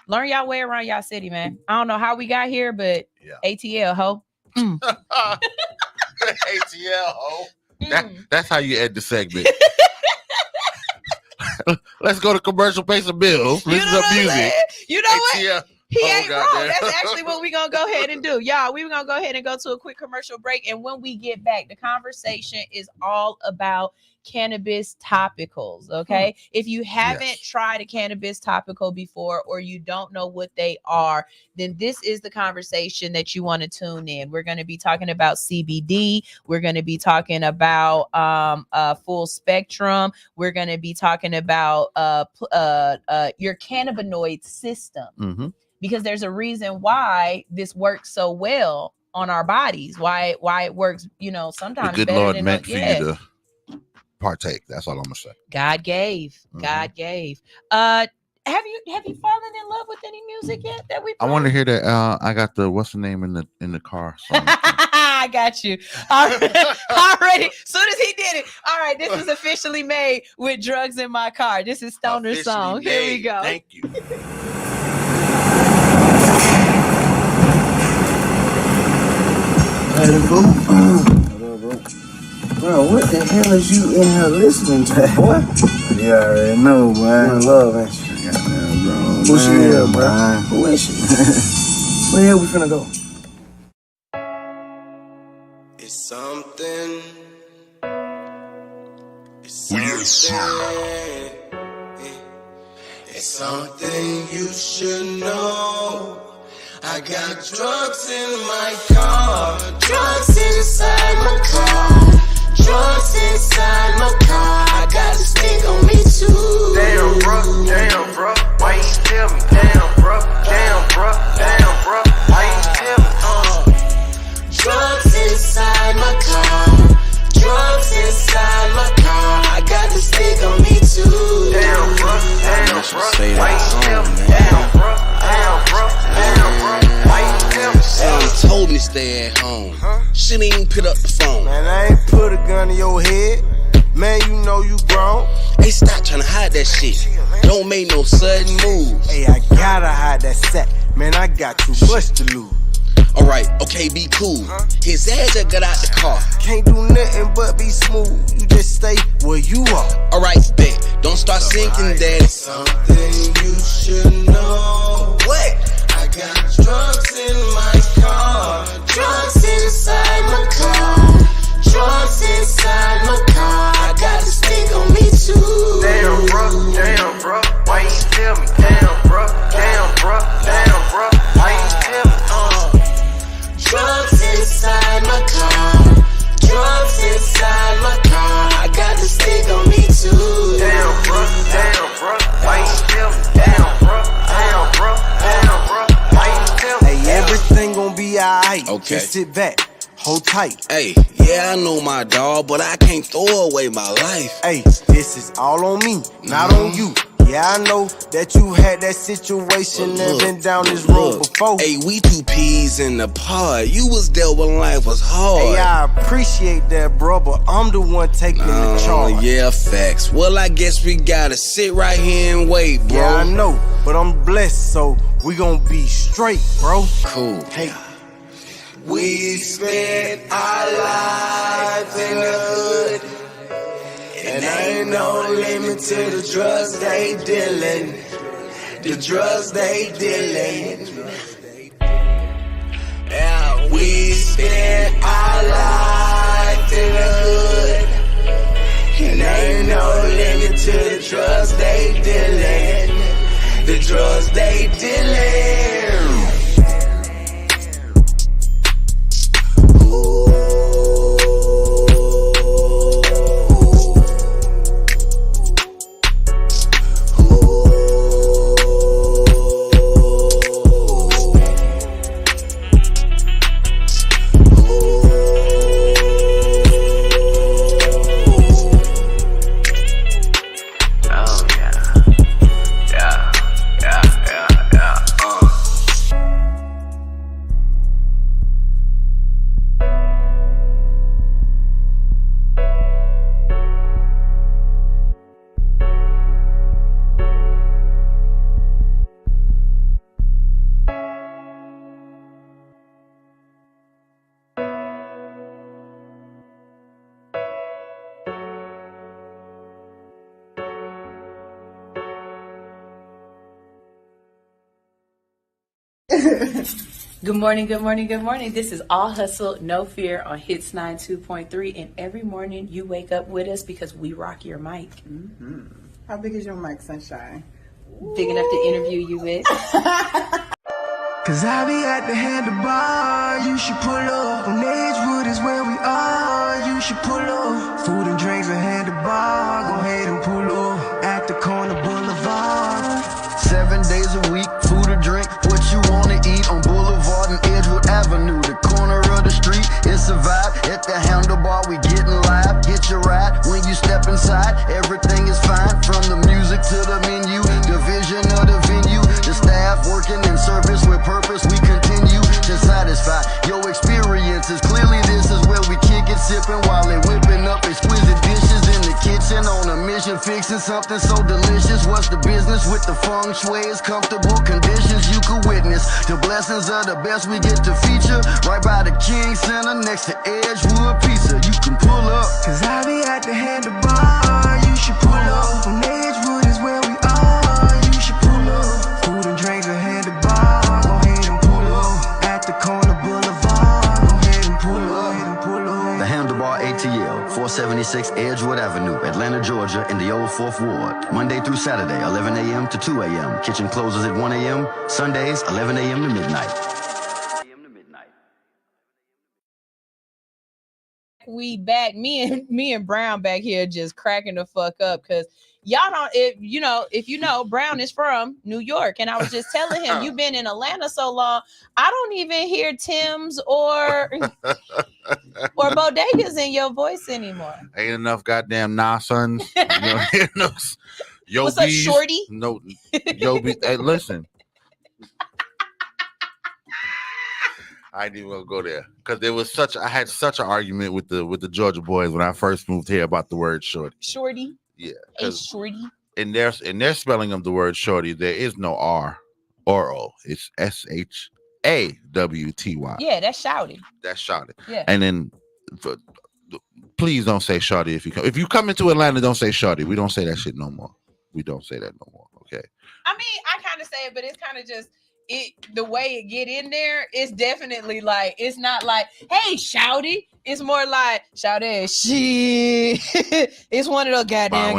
S7: learn y'all way around y'all city, man. I don't know how we got here, but ATL, ho.
S12: ATL, ho. That's how you end the segment. Let's go to commercial, pay some bills, listen to music.
S7: You know what? He ain't wrong. That's actually what we're going to go ahead and do. Y'all, we're going to go ahead and go to a quick commercial break. And when we get back, the conversation is all about cannabis topicals, okay? If you haven't tried a cannabis topical before, or you don't know what they are, then this is the conversation that you want to tune in. We're going to be talking about CBD. We're going to be talking about full spectrum. We're going to be talking about your cannabinoid system. because there's a reason why this works so well on our bodies. Why it works, sometimes
S12: the good
S7: better
S12: Lord
S7: than
S12: meant for you to partake. That's all I'm gonna say.
S7: God gave. God gave. Have you fallen in love with any music yet that we play?
S12: I want to hear that. I got the what's the name in the car song.
S7: I got you. Already. Soon as he did it. All right. This is officially made with Drugs in My Car. This is Stoner's song. Here we go.
S12: Thank you.
S13: Bro, what the hell is you in here listening to, boy? You already know, boy. In love, ain't you? Goddamn, bro. Who she is, bro? Who is she? Where the hell we finna go?
S2: It's something. It's something. It's something you should know. I got drugs in my car, drugs inside my car, drugs inside my car. I got this thing on me too.
S10: Damn, bro, why you tell me? Damn, bro, why you tell me?
S2: Drugs inside my car, drugs inside my car. I got this thing on me too.
S10: Damn, bro, why you tell me?
S2: Damn, bro.
S14: She told me to stay at home. She didn't even pick up the phone.
S13: Man, I ain't put a gun in your head. Man, you know you grown.
S14: Hey, stop trying to hide that shit. Don't make no sudden moves.
S13: Hey, I gotta hide that sack. Man, I got too much to lose.
S14: Alright, okay, be cool. His ass just got out the car.
S13: Can't do nothing but be smooth. You just stay where you are.
S14: Alright, bet. Don't start sinking, daddy.
S2: Something you should know.
S14: What?
S2: I got drugs in my car, drugs inside my car, drugs inside my car. I got this thing on me too.
S10: Damn, bro, why you tell me? Damn, bro, why you tell me?
S2: Drugs inside my car, drugs inside my car. I got this thing on me too.
S10: Damn, bro, why you tell me? Damn, bro.
S13: Hey, everything gon' be alright.
S14: Okay.
S13: Just sit back, hold tight.
S14: Hey, yeah, I know my dog, but I can't throw away my life.
S13: Hey, this is all on me, not on you. Yeah, I know that you had that situation and been down this road before.
S14: Hey, we two peas in the pod. You was there when life was hard.
S13: Hey, I appreciate that, bro, but I'm the one taking the charge.
S14: Yeah, facts. Well, I guess we gotta sit right here and wait, bro.
S13: Yeah, I know, but I'm blessed, so we gon' be straight, bro.
S14: Cool.
S13: Hey.
S2: We spent our lives in the hood, and ain't no limit to the drugs they dealin', the drugs they dealin'. Yeah, we spent our lives in the hood, and ain't no limit to the drugs they dealin', the drugs they dealin'.
S15: Good morning. This is All Hustle, No Fear on Hits 92.3. And every morning you wake up with us because we rock your mic.
S16: Mm-hmm. How big is your mic, Sunshine?
S15: Big enough to interview you with.
S17: Cause I be at the handlebar, you should pull up. On Edgewood is where we are, you should pull up. Food and drinks at handlebar, go ahead and pull up. At the corner boulevard.
S18: 7 days a week, food or drink, what you It's a vibe at the handlebar, we getting live. Get your ride when you step inside. Everything is fine, from the music to the menu, the vision of the venue, the staff working in service with purpose. We continue to satisfy your experiences. Clearly, this is where we kick it, sipping while they whipping up exquisite dishes in the kitchen on a mission, fixing something so delicious. What's the business with the feng shui? It's comfortable conditions you could witness. The blessings of the best we get to feature right by the King Center next to Edgewood Pizza. You can pull up,
S17: cause I be at the handlebar. You should pull up. On Edgewood is where we are. You should pull up. Food and drinks ahead the bar. Go ahead and pull up. At the corner boulevard. Go ahead and pull up.
S18: the Handlebar ATL, 476 Edgewood Avenue, Atlanta, Georgia, in the old 4th Ward. Monday through Saturday, 11 a.m. to 2 a.m. Kitchen closes at 1 a.m. Sundays, 11 a.m. to midnight.
S7: We back, me and Brown back here just cracking the fuck up because y'all don't, if you know Brown is from New York, and I was just telling him you've been in Atlanta so long, I don't even hear Tim's or bodegas in your voice anymore.
S12: Ain't enough goddamn nonsense. Yo,
S7: what's up, shorty?
S12: No, yo, hey, listen. I didn't even go there because I had such an argument with the Georgia boys when I first moved here about the word shorty.
S7: Shorty?
S12: Yeah.
S7: A shorty?
S12: In their spelling of the word shorty, there is no R or O. It's SHAWTY.
S7: Yeah, that's shouty.
S12: That's shouty.
S7: Yeah.
S12: And then please don't say shorty if you come. If you come into Atlanta, don't say shorty. We don't say that shit no more. We don't say that no more. Okay.
S7: I mean, I kind of say it, but it's kind of just the way it get in there. It's definitely like, it's not like, hey, shouty. It's more like shouty. Shit. It's one of those goddamn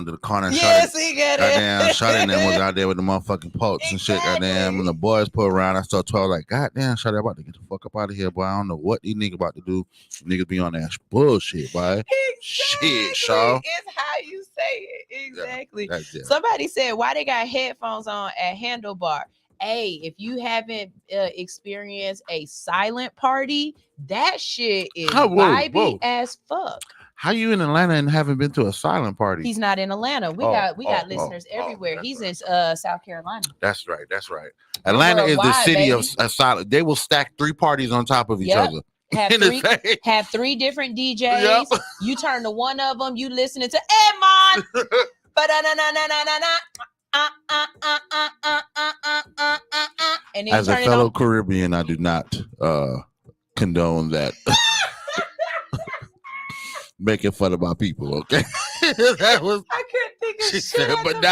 S12: to the corner.
S7: Yes, he got
S12: goddamn shouty and them was out there with the motherfucking pulps and shit. Goddamn, when the boys put around, I saw 12 like, goddamn, shouty, about to get the fuck up out of here, boy. I don't know what these niggas about to do. Niggas be on that bullshit, boy.
S7: Exactly.
S12: Shit, Shaw.
S7: It's how you say it. Exactly.
S12: Yeah,
S7: Somebody said, why they got headphones on at Handlebar? Hey, if you haven't experienced a silent party, that shit is vibey as fuck.
S12: How you in Atlanta and haven't been to a silent party?
S7: He's not in Atlanta. We got listeners everywhere. He's in South Carolina.
S12: That's right. Atlanta is the city of silent. They will stack 3 parties on top of each other.
S7: Have 3 different DJs. Yep. You turn to one of them, you listening to Edmond. And
S12: as a fellow Caribbean, I do not condone that. Making fun of my people, okay? That was.
S7: I couldn't think of
S12: she
S7: shit.
S12: Said, but what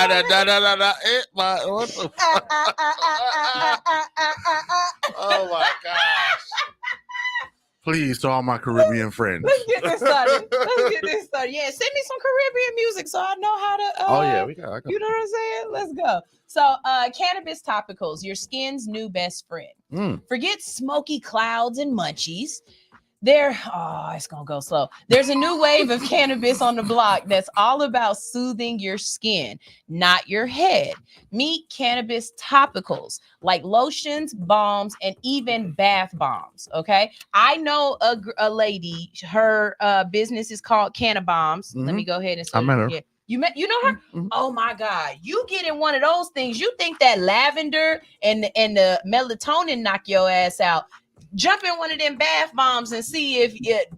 S12: the fuck? Oh my gosh! Please, to all my Caribbean friends.
S7: Let's get this started. Yeah, send me some Caribbean music so I know how to.
S12: We got.
S7: You know what I'm saying? Let's go. So, cannabis topicals, your skin's new best friend. Forget smoky clouds and munchies. It's gonna go slow. There's a new wave of cannabis on the block that's all about soothing your skin, not your head. Meet cannabis topicals like lotions, balms, and even bath bombs. Okay, I know a lady. Her business is called Cannabombs. Let me go ahead and.
S12: I met her.
S7: Yeah. You know her? Mm-hmm. Oh my God. You get in one of those things. You think that lavender and the melatonin knock your ass out. Jump in one of them bath bombs and see if it.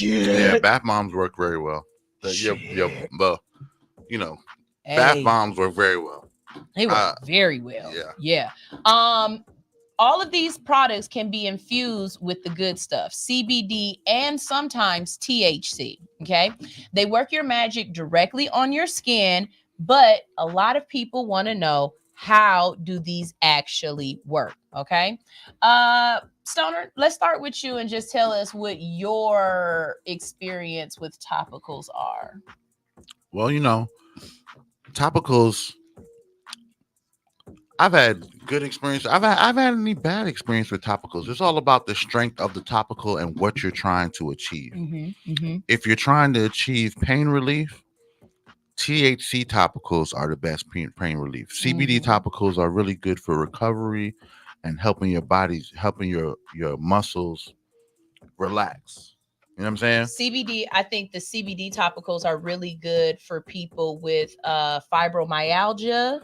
S12: Yeah, bath bombs work very well. Bath bombs work very well.
S7: They work very well.
S12: Yeah.
S7: All of these products can be infused with the good stuff, CBD and sometimes THC. Okay, they work your magic directly on your skin, but a lot of people want to know, how do these actually work? Okay. Stoner, let's start with you and just tell us what your experience with topicals are.
S12: Well, topicals, I've had good experience. I've had any bad experience with topicals. It's all about the strength of the topical and what you're trying to achieve. If you're trying to achieve pain relief, THC topicals are the best pain relief. CBD topicals are really good for recovery and helping your muscles relax. You know what I'm saying?
S7: CBD, I think the CBD topicals are really good for people with fibromyalgia.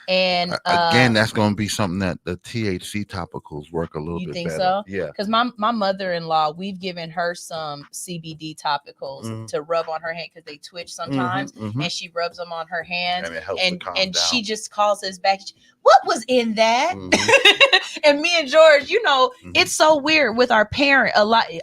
S7: And
S12: again, that's going to be something that the THC topicals work a little bit better.
S7: You think so?
S12: Yeah.
S7: Because my mother-in-law, we've given her some CBD topicals to rub on her hand because they twitch sometimes, and she rubs them on her hands,
S12: and it helps to calm down.
S7: She just calls us back. What was in that? And me and George, you know, it's so weird with our parent.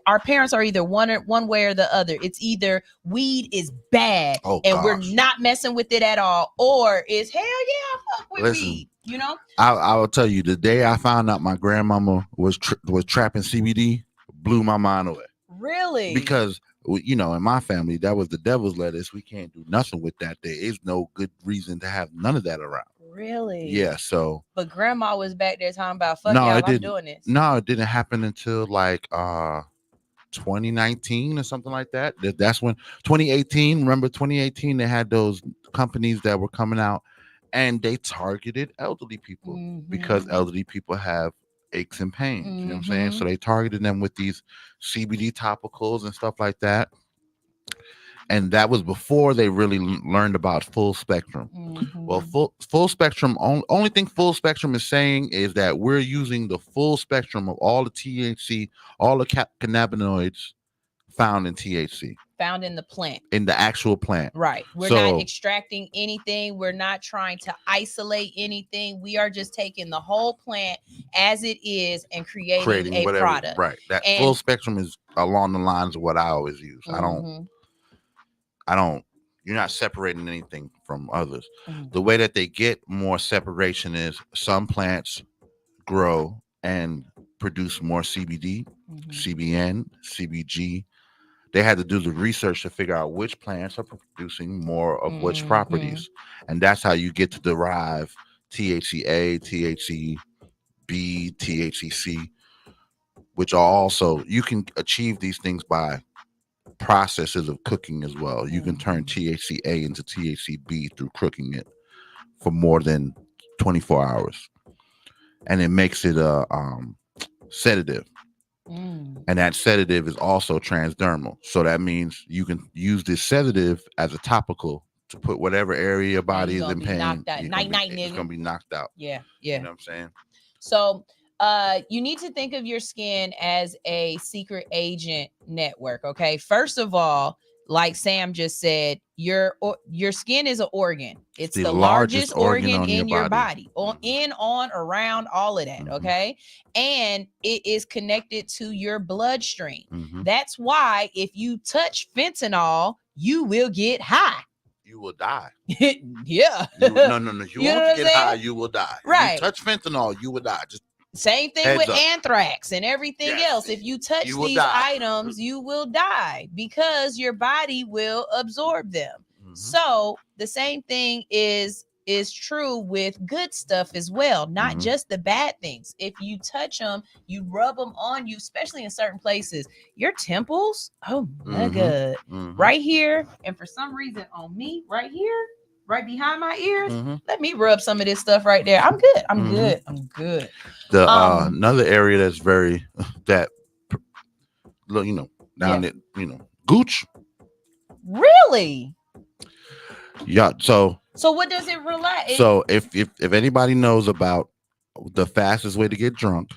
S7: Our parents are either one way or the other. It's either weed is bad we're not messing with it at all, or it's hell yeah, I fuck with weed. You know,
S12: I will tell you, the day I found out my grandmama was trapping CBD, blew my mind away.
S7: Really?
S12: Because, you know, in my family, that was the devil's lettuce. We can't do nothing with that. There is no good reason to have none of that around.
S7: Really?
S12: Yeah. So.
S7: But grandma was back there talking about fuck y'all, I'm doing this.
S12: No, it didn't happen until like 2019 or something like that. That's when 2018. Remember 2018? They had those companies that were coming out. And they targeted elderly people because elderly people have aches and pains. You know what I'm saying? So they targeted them with these CBD topicals and stuff like that. And that was before they really learned about full spectrum. Well, full spectrum, only thing full spectrum is saying is that we're using the full spectrum of all the THC, all the cannabinoids found in THC.
S7: Found in the plant.
S12: In the actual plant.
S7: Right. We're not extracting anything. We're not trying to isolate anything. We are just taking the whole plant as it is and creating a product.
S12: Right. That full spectrum is along the lines of what I always use. I don't, you're not separating anything from others. The way that they get more separation is some plants grow and produce more CBD, CBN, CBG. They had to do the research to figure out which plants are producing more of which properties. And that's how you get to derive THCA, THCB, THCC, which are also, you can achieve these things by processes of cooking as well. You can turn THCA into THCB through cooking it for more than 24 hours. And it makes it a sedative. And that sedative is also transdermal. So that means you can use this sedative as a topical to put whatever area your body is in pain. It's going to be knocked out.
S7: Yeah.
S12: You know what I'm saying?
S7: So you need to think of your skin as a secret agent network. Okay. First of all, like Sam just said, your skin is an organ. It's the largest organ in your body. On, around, all of that. Okay. And it is connected to your bloodstream. That's why if you touch fentanyl, you will get high.
S12: You will die.
S7: Yeah.
S12: You won't get high. You will die.
S7: Right.
S12: If you touch fentanyl, you will die. Just
S7: same thing with anthrax and everything else. If you touch these items, you will die because your body will absorb them. So the same thing is true with good stuff as well, not just the bad things. If you touch them, you rub them on you, especially in certain places, your temples, oh my God, right here. And for some reason on me right here, right behind my ears, let me rub some of this stuff right there. I'm good. I'm good.
S12: The another area that's very gooch.
S7: Really?
S12: Yeah. So
S7: what does it relate?
S12: So if anybody knows about the fastest way to get drunk,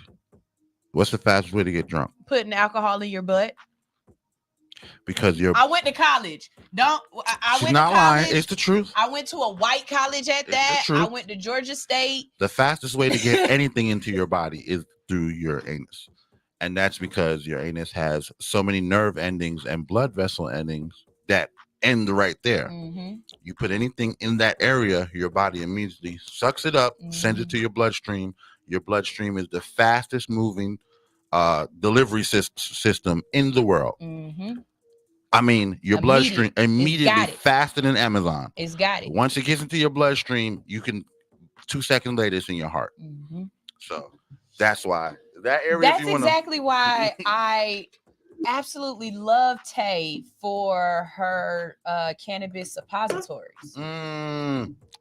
S12: what's the fastest way to get drunk?
S7: Putting alcohol in your butt.
S12: Because
S7: I went to college.
S12: She's not lying. It's the truth.
S7: I went to a white college at that. I went to Georgia State.
S12: The fastest way to get anything into your body is through your anus. And that's because your anus has so many nerve endings and blood vessel endings that end right there. You put anything in that area, your body immediately sucks it up, sends it to your bloodstream. Your bloodstream is the fastest moving delivery system in the world. I mean, your bloodstream immediately faster than Amazon.
S7: It's got it.
S12: Once it gets into your bloodstream, you can 2 seconds later it's in your heart. So that's why that area.
S7: That's exactly why I absolutely love Tay for her cannabis suppositories.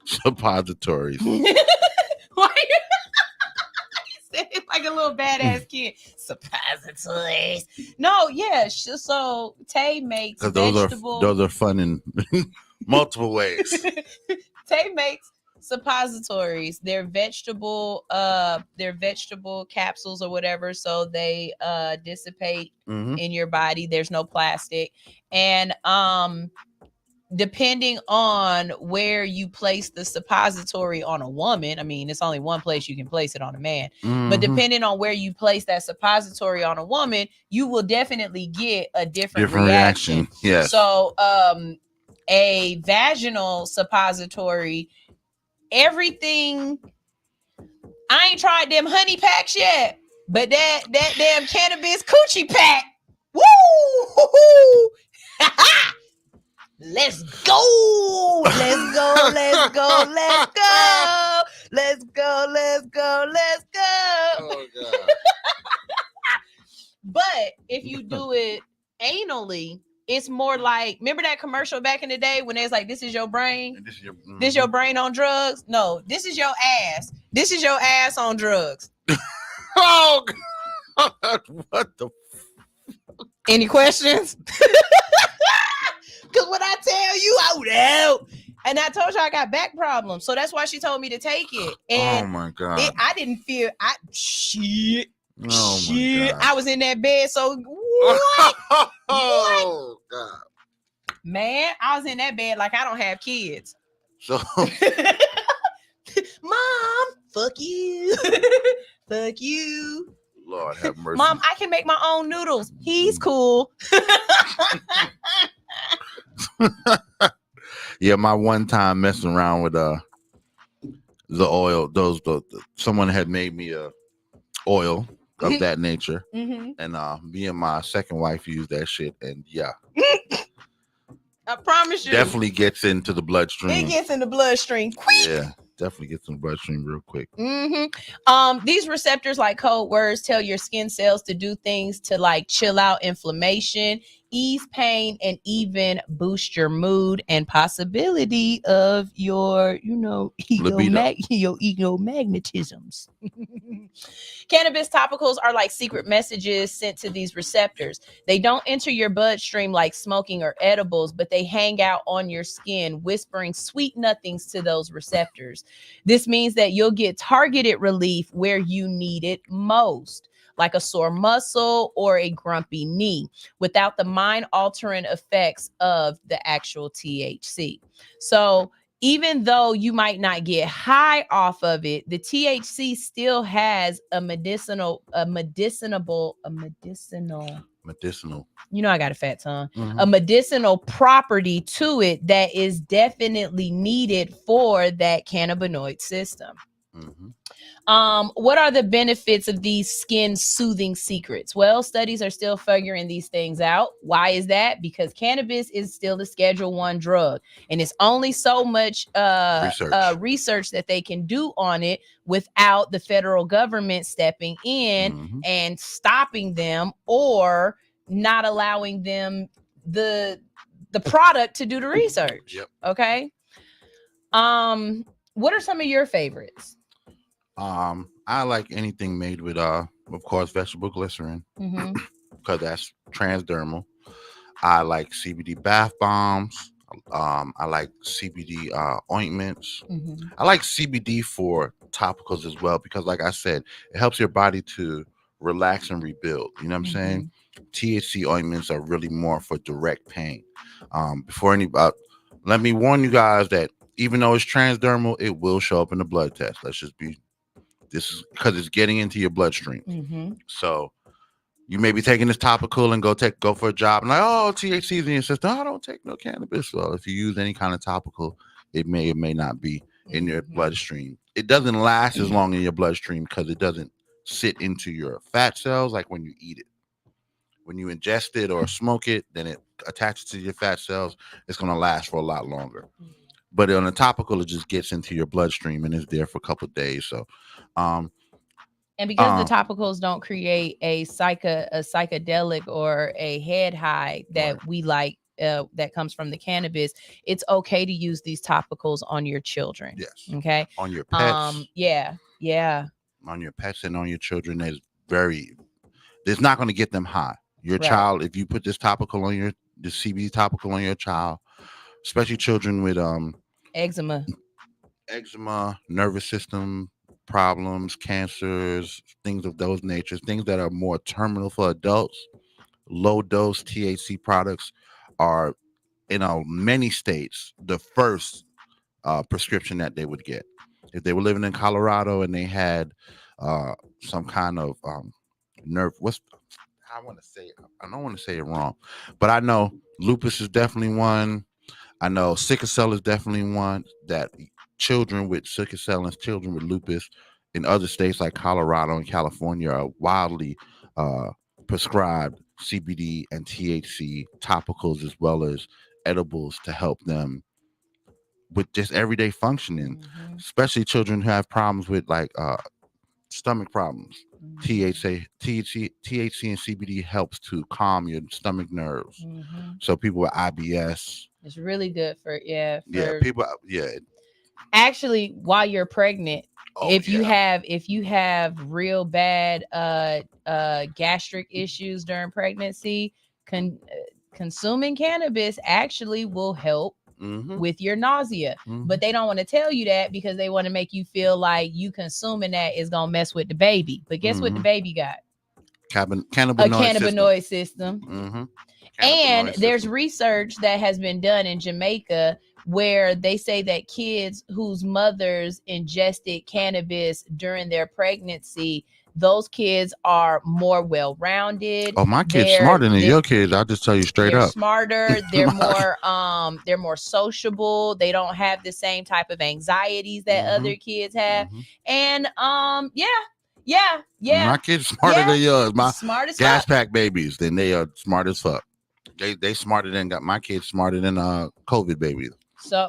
S12: Suppositories.
S7: Why? You said it like a little badass kid. Suppositories. No, yeah. So Tay makes vegetable.
S12: Those are fun in multiple ways.
S7: Tay makes suppositories. They're vegetable capsules or whatever, so they dissipate in your body. There's no plastic. And depending on where you place the suppository on a woman, I mean, it's only one place you can place it on a man, but depending on where you place that suppository on a woman, you will definitely get a different reaction.
S12: Yes.
S7: So a vaginal suppository, everything, I ain't tried them honey packs yet, but that damn cannabis coochie pack, woo! Let's go. Let's go. Let's go. Let's go. Let's go. Let's go. Let's go.
S12: Oh, God.
S7: But if you do it anally, it's more like, remember that commercial back in the day when it's like, this is your brain? This your brain on drugs? No, this is your ass. This is your ass on drugs.
S12: Oh, God. What the
S7: Any questions? Because when I tell you, I would out. And I told you I got back problems. So that's why she told me to take it. And
S12: oh, my God.
S7: I didn't feel, shit.
S12: Oh,
S7: shit.
S12: my God.
S7: I was in that bed. So what?
S12: Oh, God.
S7: Man, I was in that bed like I don't have kids.
S12: So,
S7: Mom, fuck you. Fuck you.
S12: Lord have mercy.
S7: Mom, I can make my own noodles. He's cool.
S12: Yeah, my one time messing around with the oil, someone had made me a oil of that nature, and me and my second wife used that shit, and yeah,
S7: I promise you,
S12: definitely gets into the bloodstream.
S7: It gets in the bloodstream quick.
S12: Yeah, definitely gets in the bloodstream real quick.
S7: These receptors, like code words, tell your skin cells to do things to like chill out inflammation, ease pain, and even boost your mood and possibility of your, your ego magnetisms. Cannabis topicals are like secret messages sent to these receptors. They don't enter your bloodstream like smoking or edibles, but they hang out on your skin, whispering sweet nothings to those receptors. This means that you'll get targeted relief where you need it most, like a sore muscle or a grumpy knee, without the mind-altering effects of the actual THC. So even though you might not get high off of it, the THC still has a medicinal. You know, I got a fat tongue. A medicinal property to it that is definitely needed for that cannabinoid system. What are the benefits of these skin soothing secrets? Well, studies are still figuring these things out. Why is that? Because cannabis is still the Schedule I drug, and it's only so much research that they can do on it without the federal government stepping in and stopping them or not allowing them the product to do the research. Okay. What are some of your favorites?
S12: I like anything made with of course, vegetable glycerin, because that's transdermal. I like CBD bath bombs. I like CBD ointments. I like CBD for topicals as well, because like I said, it helps your body to relax and rebuild. You know what I'm saying? THC ointments are really more for direct pain. Let me warn you guys that even though it's transdermal, it will show up in the blood test. This is because it's getting into your bloodstream. So you may be taking this topical and go for a job and like, oh, THC is in your system. I don't take no cannabis. Well, if you use any kind of topical, it may or may not be in your bloodstream. It doesn't last as long in your bloodstream because it doesn't sit into your fat cells like when you eat it. When you ingest it or smoke it, then it attaches to your fat cells. It's going to last for a lot longer. But on a topical, it just gets into your bloodstream and is there for a couple of days. So,
S7: and because the topicals don't create a psychedelic or a head high that we like, that comes from the cannabis, it's okay to use these topicals on your children.
S12: Yes.
S7: Okay.
S12: On your pets.
S7: Yeah.
S12: on your pets and on your children is it's not going to get them high. Your
S7: Right.
S12: child, if you put this CBD topical on your child, especially children with
S7: Eczema,
S12: nervous system problems, cancers, things of those natures, things that are more terminal for adults, low dose THC products are in many states the first prescription that they would get. If they were living in Colorado and they had some kind of nerve, I want to say, I don't want to say it wrong, but I know lupus is definitely one. I know sickle cell is definitely one that children with sickle cell and children with lupus in other states like Colorado and California are wildly prescribed CBD and THC topicals as well as edibles to help them with just everyday functioning, especially children who have problems with like stomach problems. THC and CBD helps to calm your stomach nerves. So people with IBS,
S7: it's really good for
S12: people
S7: actually while you're pregnant. If you have real bad gastric issues during pregnancy, consuming cannabis actually will help with your nausea. But they don't want to tell you that because they want to make you feel like you consuming that is gonna mess with the baby. But guess what the baby got? Cannabinoid system. And there's research that has been done in Jamaica where they say that kids whose mothers ingested cannabis during their pregnancy, those kids are more well-rounded.
S12: Oh, my kid's smarter than your kids. I'll just tell you straight
S7: they're
S12: up.
S7: Smarter. They're more sociable. They don't have the same type of anxieties that other kids have. And
S12: My kids smarter than yours. My
S7: smart as
S12: gas
S7: fuck.
S12: pack babies, then they are smart as fuck. They smarter than my kids smarter than COVID babies.
S7: So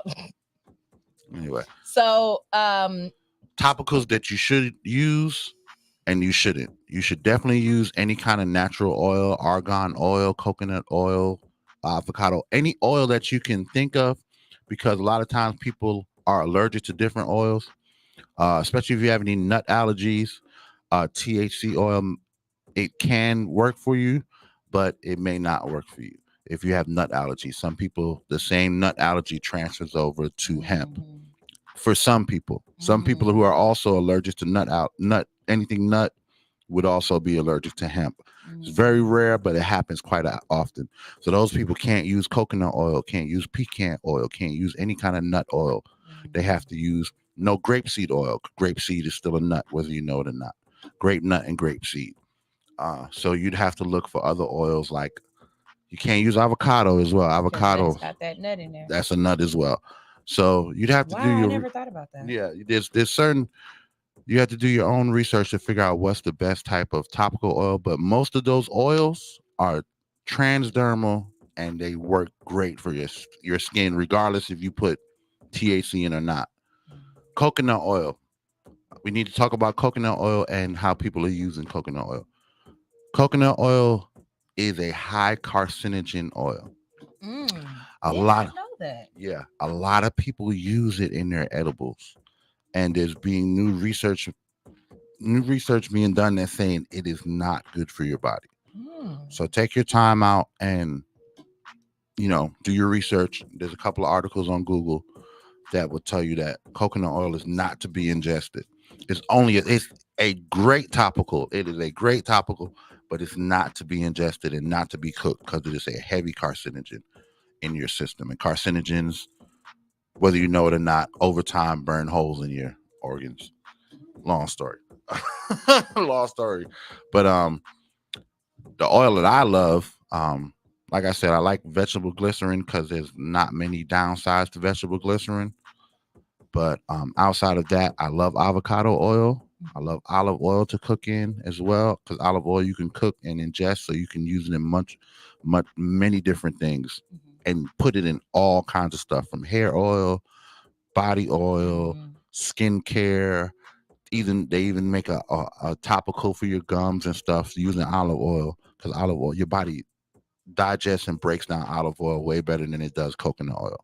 S12: anyway,
S7: topicals
S12: that you should use and you shouldn't. You should definitely use any kind of natural oil, argan oil, coconut oil, avocado, any oil that you can think of, because a lot of times people are allergic to different oils, especially if you have any nut allergies. THC oil, it can work for you, but it may not work for you if you have nut allergies. Some people, the same nut allergy transfers over to hemp. For some people who are also allergic to anything nut would also be allergic to hemp. It's very rare, but it happens quite often. So those people can't use coconut oil, can't use pecan oil, can't use any kind of nut oil. They have to use no grapeseed oil. Grapeseed is still a nut, whether you know it or not. Grape nut and grapeseed. So you'd have to look for other oils, like you can't use avocado as well. Avocado
S7: got that nut in there.
S12: That's a nut as well. So you'd have to do your.
S7: I never thought about that.
S12: Yeah, there's certain. You have to do your own research to figure out what's the best type of topical oil. But most of those oils are transdermal and they work great for your skin, regardless if you put THC in or not. Coconut oil. We need to talk about coconut oil and how people are using coconut oil. Coconut oil is a high carcinogen oil.
S7: I know that.
S12: Yeah, a lot of people use it in their edibles, and there's being new research being done that's saying it is not good for your body. So take your time out and do your research. There's a couple of articles on Google that will tell you that coconut oil is not to be ingested. It's a great topical. It is a great topical, but it's not to be ingested and not to be cooked because it is a heavy carcinogen in your system. And carcinogens, whether you know it or not, over time burn holes in your organs. Long story. But the oil that I love, like I said, I like vegetable glycerin because there's not many downsides to vegetable glycerin. But outside of that, I love avocado oil. I love olive oil to cook in as well, because olive oil you can cook and ingest, so you can use it in many different things and put it in all kinds of stuff, from hair oil, body oil, skin care. They even make a topical for your gums and stuff using olive oil, because olive oil, your body digests and breaks down olive oil way better than it does coconut oil.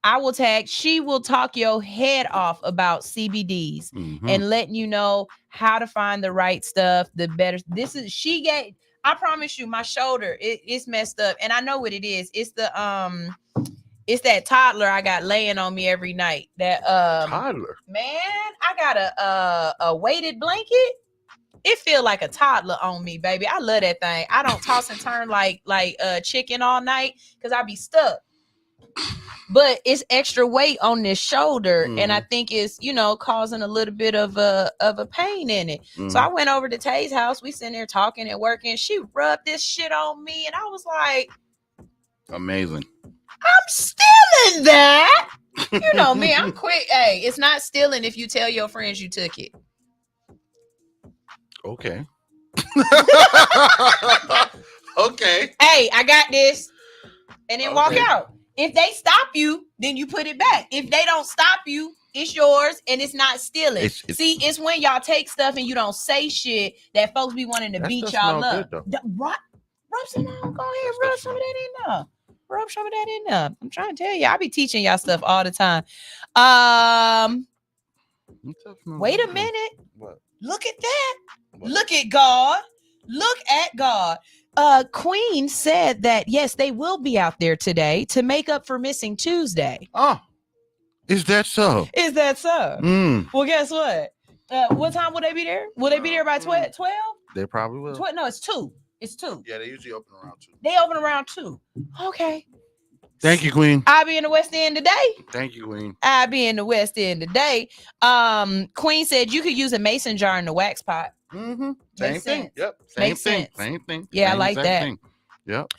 S7: I will tag. She will talk your head off about CBDs and letting you know how to find the right stuff, the better. I promise you, my shoulder it's messed up, and I know what it is. It's that toddler I got laying on me every night. That
S12: toddler,
S7: man, I got a weighted blanket. It feel like a toddler on me, baby. I love that thing. I don't toss and turn like chicken all night because I be stuck. But it's extra weight on this shoulder, and I think it's causing a little bit of a pain in it. So I went over to Tay's house. We sitting there talking and working. She rubbed this shit on me, and I was like,
S12: amazing.
S7: I'm stealing that. You know me, I'm quick. Hey, it's not stealing if you tell your friends you took it.
S12: Okay. Okay.
S7: Hey, I got this. And then walk out. If they stop you, then you put it back. If they don't stop you, it's yours and it's not stealing. See, it's when y'all take stuff and you don't say shit that folks be wanting to beat y'all up. Rub some on. Go ahead, rub some of that in there. Rub some of that in there. I'm trying to tell you, I be teaching y'all stuff all the time. Wait a minute.
S12: What?
S7: Look at that. What? Look at God. Look at God. Queen said that yes, they will be out there today to make up for missing Tuesday.
S12: Oh, is that so?
S7: Is that so? Well, guess what? What time will they be there? Will they be there by 12?
S12: They probably will.
S7: No, it's 2. It's 2.
S12: Yeah, they usually open around 2.
S7: They open around 2. Okay.
S12: Thank you, Queen.
S7: I'll be in the West End today.
S12: Thank you, Queen.
S7: I'll be in the West End today. Queen said you could use a mason jar in the wax pot.
S12: Same thing. Yep. Same thing.
S7: Yeah, I like that.
S12: Yep.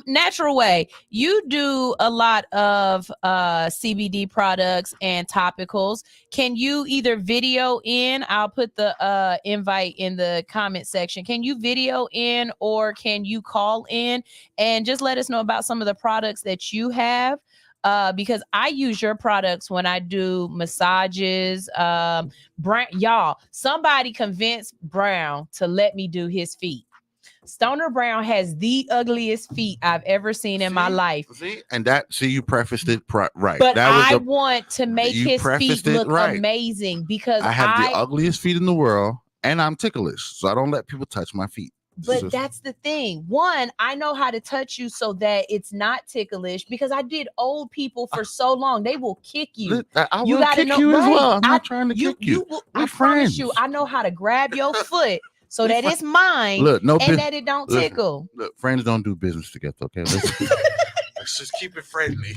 S7: Natural Way, you do a lot of CBD products and topicals. Can you either video in? I'll put the invite in the comment section. Can you video in or can you call in and just let us know about some of the products that you have? Because I use your products when I do massages. Y'all, somebody convinced Brown to let me do his feet. Stoner Brown has the ugliest feet I've ever seen in my life.
S12: You prefaced it right.
S7: But I want to make his feet look amazing because
S12: I have the ugliest feet in the world and I'm ticklish. So I don't let people touch my feet.
S7: But that's the thing. One, I know how to touch you so that it's not ticklish because I did old people for so long. They will kick you.
S12: I will kick you as well. I'm not trying to kick you.
S7: I promise you, I know how to grab your foot so that it's mine and that it don't tickle.
S12: Look, friends don't do business together, okay? Let's just keep it friendly.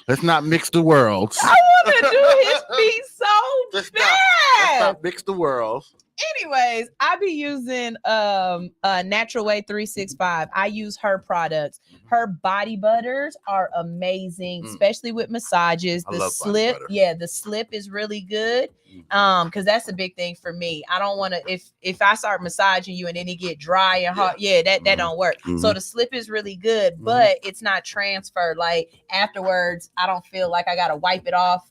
S12: Let's not mix the worlds.
S7: I want to do his feet so bad.
S12: Let's not mix the worlds.
S7: Anyways, I be using Natural Way 365. I use her products. Her body butters are amazing, especially with massages. The slip, the slip is really good. Because that's a big thing for me. I don't want to if I start massaging you and then it get dry and hot, that don't work. So the slip is really good, but it's not transferred. Like afterwards, I don't feel like I gotta wipe it off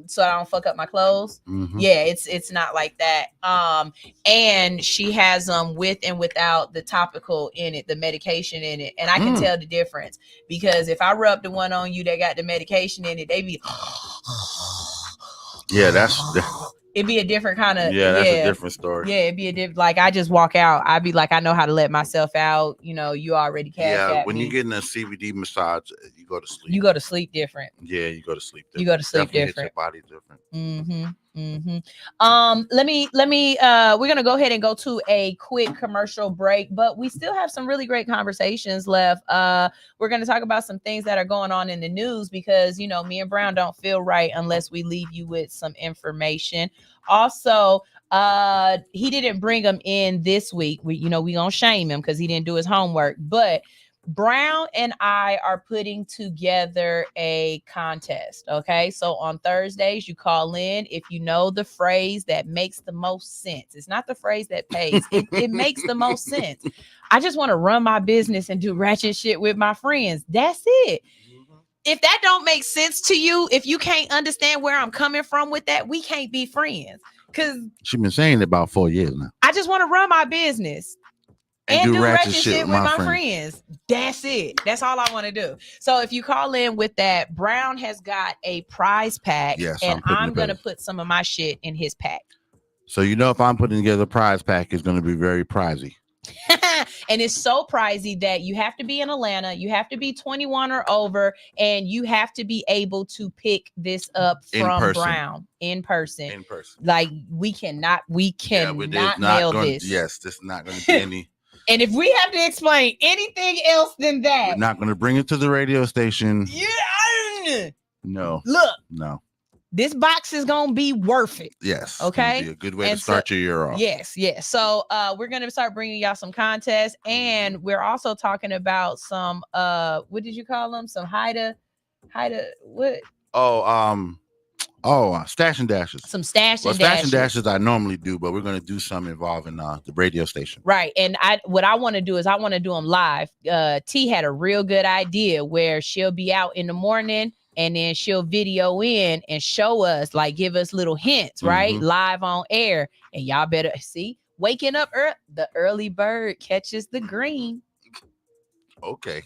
S7: so I don't fuck up my clothes. Yeah, it's not like that. And she has them with and without the topical in it, the medication in it, and I can tell the difference because if I rub the one on you that got the medication in it, they be.
S12: Yeah,
S7: it'd be a different kind of
S12: that's a different story.
S7: Yeah, it'd be a different like I just walk out. I'd be like, I know how to let myself out. You already
S12: when you're getting a CBD massage, you go to sleep.
S7: You go to sleep different.
S12: Yeah, you go to sleep different.
S7: You go to sleep
S12: Definitely
S7: different.
S12: Your body different.
S7: Let me we're gonna go ahead and go to a quick commercial break, but we still have some really great conversations left. We're gonna talk about some things that are going on in the news because me and Brown don't feel right unless we leave you with some information. Also, he didn't bring him in this week. We gonna shame him because he didn't do his homework, but Brown and I are putting together a contest. Okay. So on Thursdays, you call in if you know the phrase that makes the most sense. It's not the phrase that pays. It makes the most sense. I just want to run my business and do ratchet shit with my friends. That's it. If that don't make sense to you, if you can't understand where I'm coming from with that, we can't be friends. Because
S12: she's been saying it about 4 years now.
S7: I just want to run my business. and do ratchet shit with my friends. That's it. That's all I want to do. So if you call in with that, Brown has got a prize pack, and I'm going to put some of my shit in his pack.
S12: So if I'm putting together a prize pack, it's going to be very pricey.
S7: And it's so pricey that you have to be in Atlanta, you have to be 21 or over, and you have to be able to pick this up from Brown in person. Like we cannot mail this.
S12: Yes, this is not going to be any.
S7: And if we have to explain anything else than that,
S12: we're not going to bring it to the radio station.
S7: Yeah.
S12: No.
S7: Look.
S12: No.
S7: This box is gonna be worth it.
S12: Yes.
S7: Okay.
S12: Be a good way to start your year off.
S7: Yes. Yes. So we're gonna start bringing y'all some contests, and we're also talking about some what did you call them? Some what?
S12: Stash and dashes.
S7: Some stash and dashes.
S12: Stash and dashes I normally do, but we're gonna do some involving the radio station.
S7: Right. And what I want to do is I want to do them live. T had a real good idea where she'll be out in the morning, and then she'll video in and show us, like, give us little hints, right? Live on air. And y'all better see, waking up the early bird catches the green.
S12: Okay.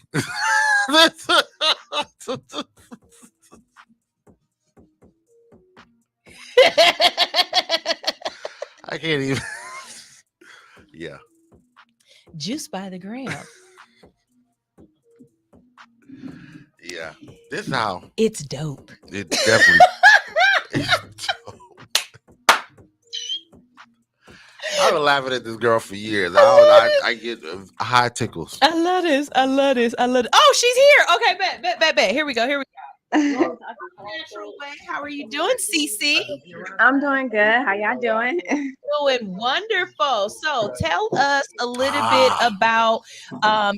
S12: I can't even. Yeah.
S7: Juice by the gram.
S12: Yeah, this is how
S7: it's dope.
S12: It's definitely it's dope. I've been laughing at this girl for years. I get high tickles.
S7: I love this. Oh, she's here. Okay, bet. Here we go. Natural way. How are you doing, Cece?
S19: I'm doing good. How y'all doing?
S7: Doing wonderful. So tell us a little bit about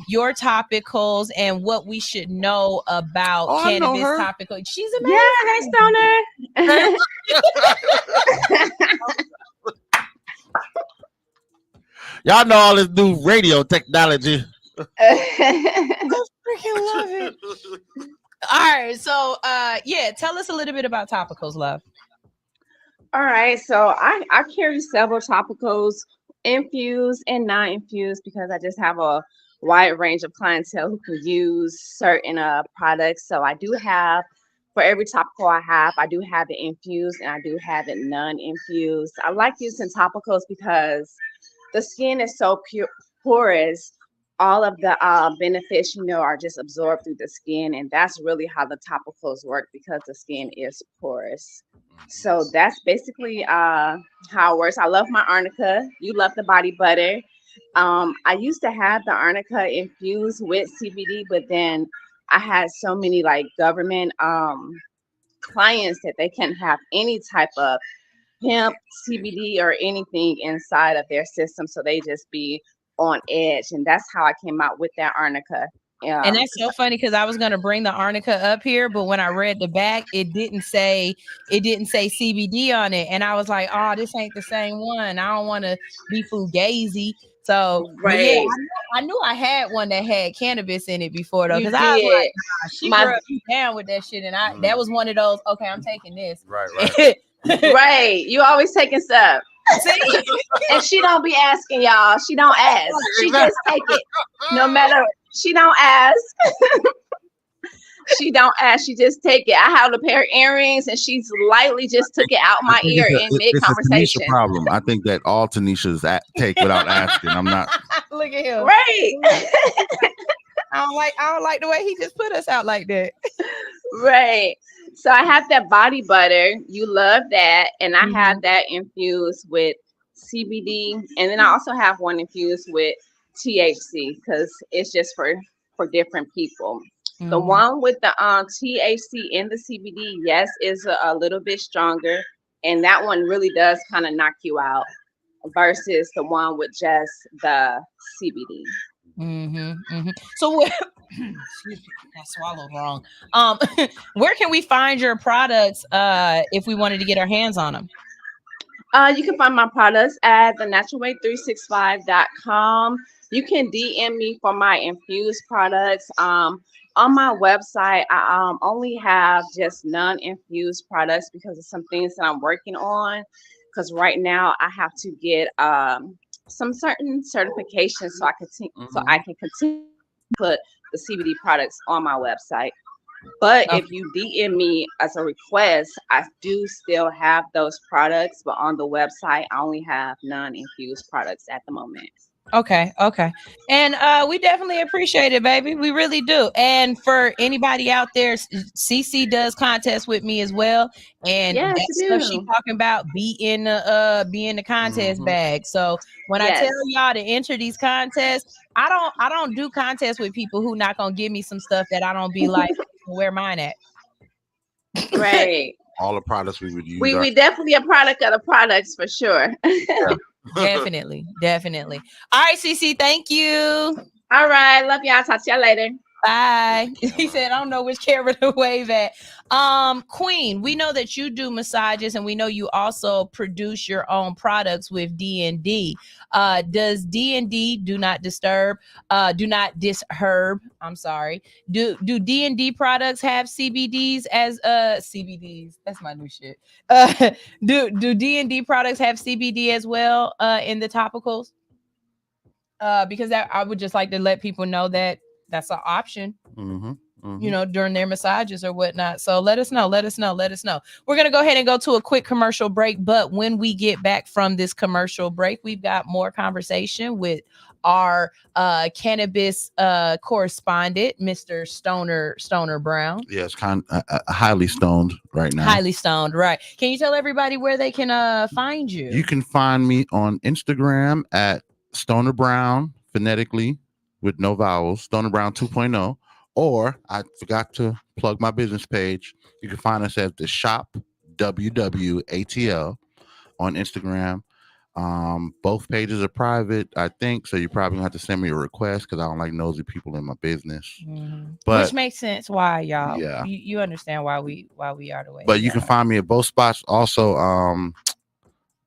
S7: your topicals and what we should know about cannabis topicals. She's amazing.
S19: Yeah, hey, Stoner.
S12: Y'all know all this new radio technology.
S7: I freaking love it. All right, so tell us a little bit about topicals, love.
S19: All right, so I carry several topicals, infused and non-infused, because I just have a wide range of clientele who can use certain products. So I do have, for every topical I do have it infused, and I do have it non-infused. I like using topicals because the skin is so porous. All of the benefits, are just absorbed through the skin. And that's really how the topicals work, because the skin is porous. So that's basically how it works. I love my arnica. You love the body butter. I used to have the arnica infused with CBD, but then I had so many government clients that they can't have any type of hemp, CBD, or anything inside of their system. So they just be on edge, and that's how I came out with that arnica.
S7: And that's so funny, because I was going to bring the arnica up here, but when I read the back, it didn't say CBD on it, and I was like, oh, this ain't the same one. I don't want to be fugazi. So
S19: right.
S7: I knew I had one that had cannabis in it before, though, because I was like, nah, she rubbed me down with that shit, and that was one of those, okay, I'm taking this.
S12: Right.
S19: Right. You always taking stuff. See? And she don't be asking, y'all. She don't ask. She just take it. No matter, she don't ask. She don't ask. She just take it. I have a pair of earrings, and she's lightly just took it out my ear in mid-conversation.
S12: It's a Tanisha problem. I think that all Tanishas take without asking. I'm not.
S7: Look at him.
S19: Right.
S7: I don't like the way he just put us out like that.
S19: Right. So I have that body butter. You love that. And I have that infused with CBD. And then I also have one infused with THC, because it's just for different people. The one with the THC and the CBD, yes, is a little bit stronger. And that one really does kind of knock you out versus the one with just the CBD.
S7: So excuse me, I swallowed wrong. Where can we find your products if we wanted to get our hands on them?
S19: You can find my products at thenaturalway365.com. You can DM me for my infused products. On my website, I only have just non-infused products because of some things that I'm working on. because right now I have to get some certain certifications so I can continue to put the CBD products on my website. But if you DM me as a request, I do still have those products, but on the website, I only have non-infused products at the moment.
S7: Okay. And we definitely appreciate it, baby. We really do. And for anybody out there, CC does contests with me as well. And
S19: Yes,
S7: that stuff she talking about be in the contest bag. So when I tell y'all to enter these contests, I don't do contests with people who not gonna give me some stuff that I don't be like, where mine at.
S19: Right.
S12: All the products we would use.
S19: We definitely a product of the products for sure.
S12: Yeah.
S7: Definitely. All right, CC, thank you.
S19: All right, love y'all. Talk to y'all later.
S7: Bye. He said, I don't know which camera to wave at. Queen, we know that you do massages, and we know you also produce your own products with D&D. Does D&D do not disturb? Do not disherb? I'm sorry. Do D&D products have CBDs as CBDs? That's my new shit. Do D&D products have CBD as well in the topicals? Because I would just like to let people know that that's an option, you know, during their massages or whatnot. So let us know. We're going to go ahead and go to a quick commercial break. But when we get back from this commercial break, we've got more conversation with our cannabis correspondent, Mr. Stoner Brown.
S12: Yes, highly stoned right now.
S7: Highly stoned, right. Can you tell everybody where they can find you?
S12: You can find me on Instagram at Stoner Brown, phonetically, with no vowels, Stoner Brown 2.0, or I forgot to plug my business page. You can find us at the shop WWATL on Instagram. Both pages are private, I think, so you probably gonna have to send me a request because I don't like nosy people in my business. But
S7: which makes sense why y'all.
S12: Yeah,
S7: you understand why we are the way.
S12: But you can find me at both spots. Also, I'm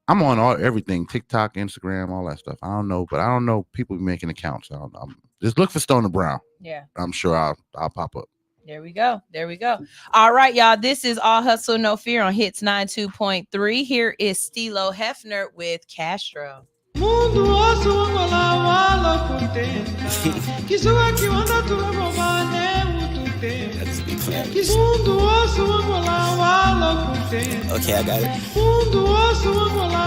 S12: on everything, TikTok, Instagram, all that stuff. I don't know people making accounts. I don't know. Just look for Stoner Brown.
S7: Yeah.
S12: I'm sure I'll pop up.
S7: There we go. All right, y'all. This is All Hustle, No Fear on Hits 92.3. Here is Stilo Hefner with Castro.
S20: Okay, I got it.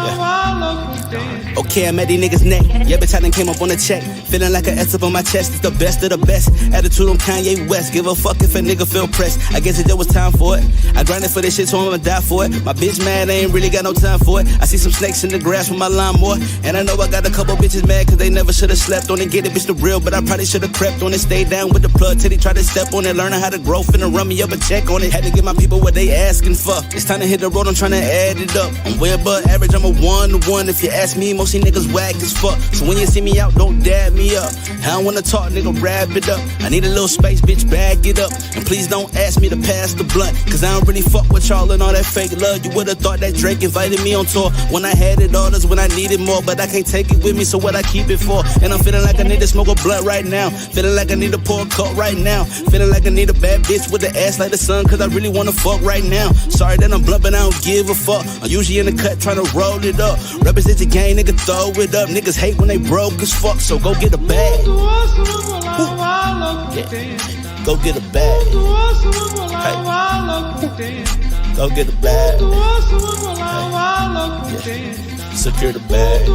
S20: Yeah. Okay, I'm at these niggas' neck. Yeah, bitch, I done came up on the check. Feeling like an S up on my chest. It's the best of the best. Attitude on Kanye West. Give a fuck if a nigga feel pressed. I guess it was time for it. I grinded for this shit, so I'ma die for it. My bitch mad, I ain't really got no time for it. I see some snakes in the grass with my lawnmower. And I know I got a couple bitches mad cause they never should've slept on it. Get it, bitch, the real, but I probably should've crept on it. Stay down with the plug till they try to step on it. Learning how to grow, finna run me up a check on it. Had to give my people what they asking for. It's time to hit the road, I'm trying to add it up. I'm way above average, I'm a 1-to-1. If you ask me, most of these niggas whack as fuck. So when you see me out, don't dab me up. I don't wanna talk, nigga, wrap it up. I need a little space, bitch, bag it up. And please don't ask me to pass the blunt, cause I don't really fuck with y'all and all that fake love. You would've thought that Drake invited me on tour. When I had it all, that's when I needed more. But I can't take it with me, so what I keep it for? And I'm feeling like I need to smoke a blunt right now. Feeling like I need to pour a cup right now. Feeling like I need a bad bitch with the ass like the sun, cause I really wanna fuck right now. Sorry that I'm blunt, but I don't give a fuck. I'm usually in the cut trying to roll it up. Represent the gang, nigga, throw it up. Niggas hate when they broke as fuck, so go get a bag. Yeah. Go get a bag. Hey. Go get a bag. Hey. Yeah. Secure the bag.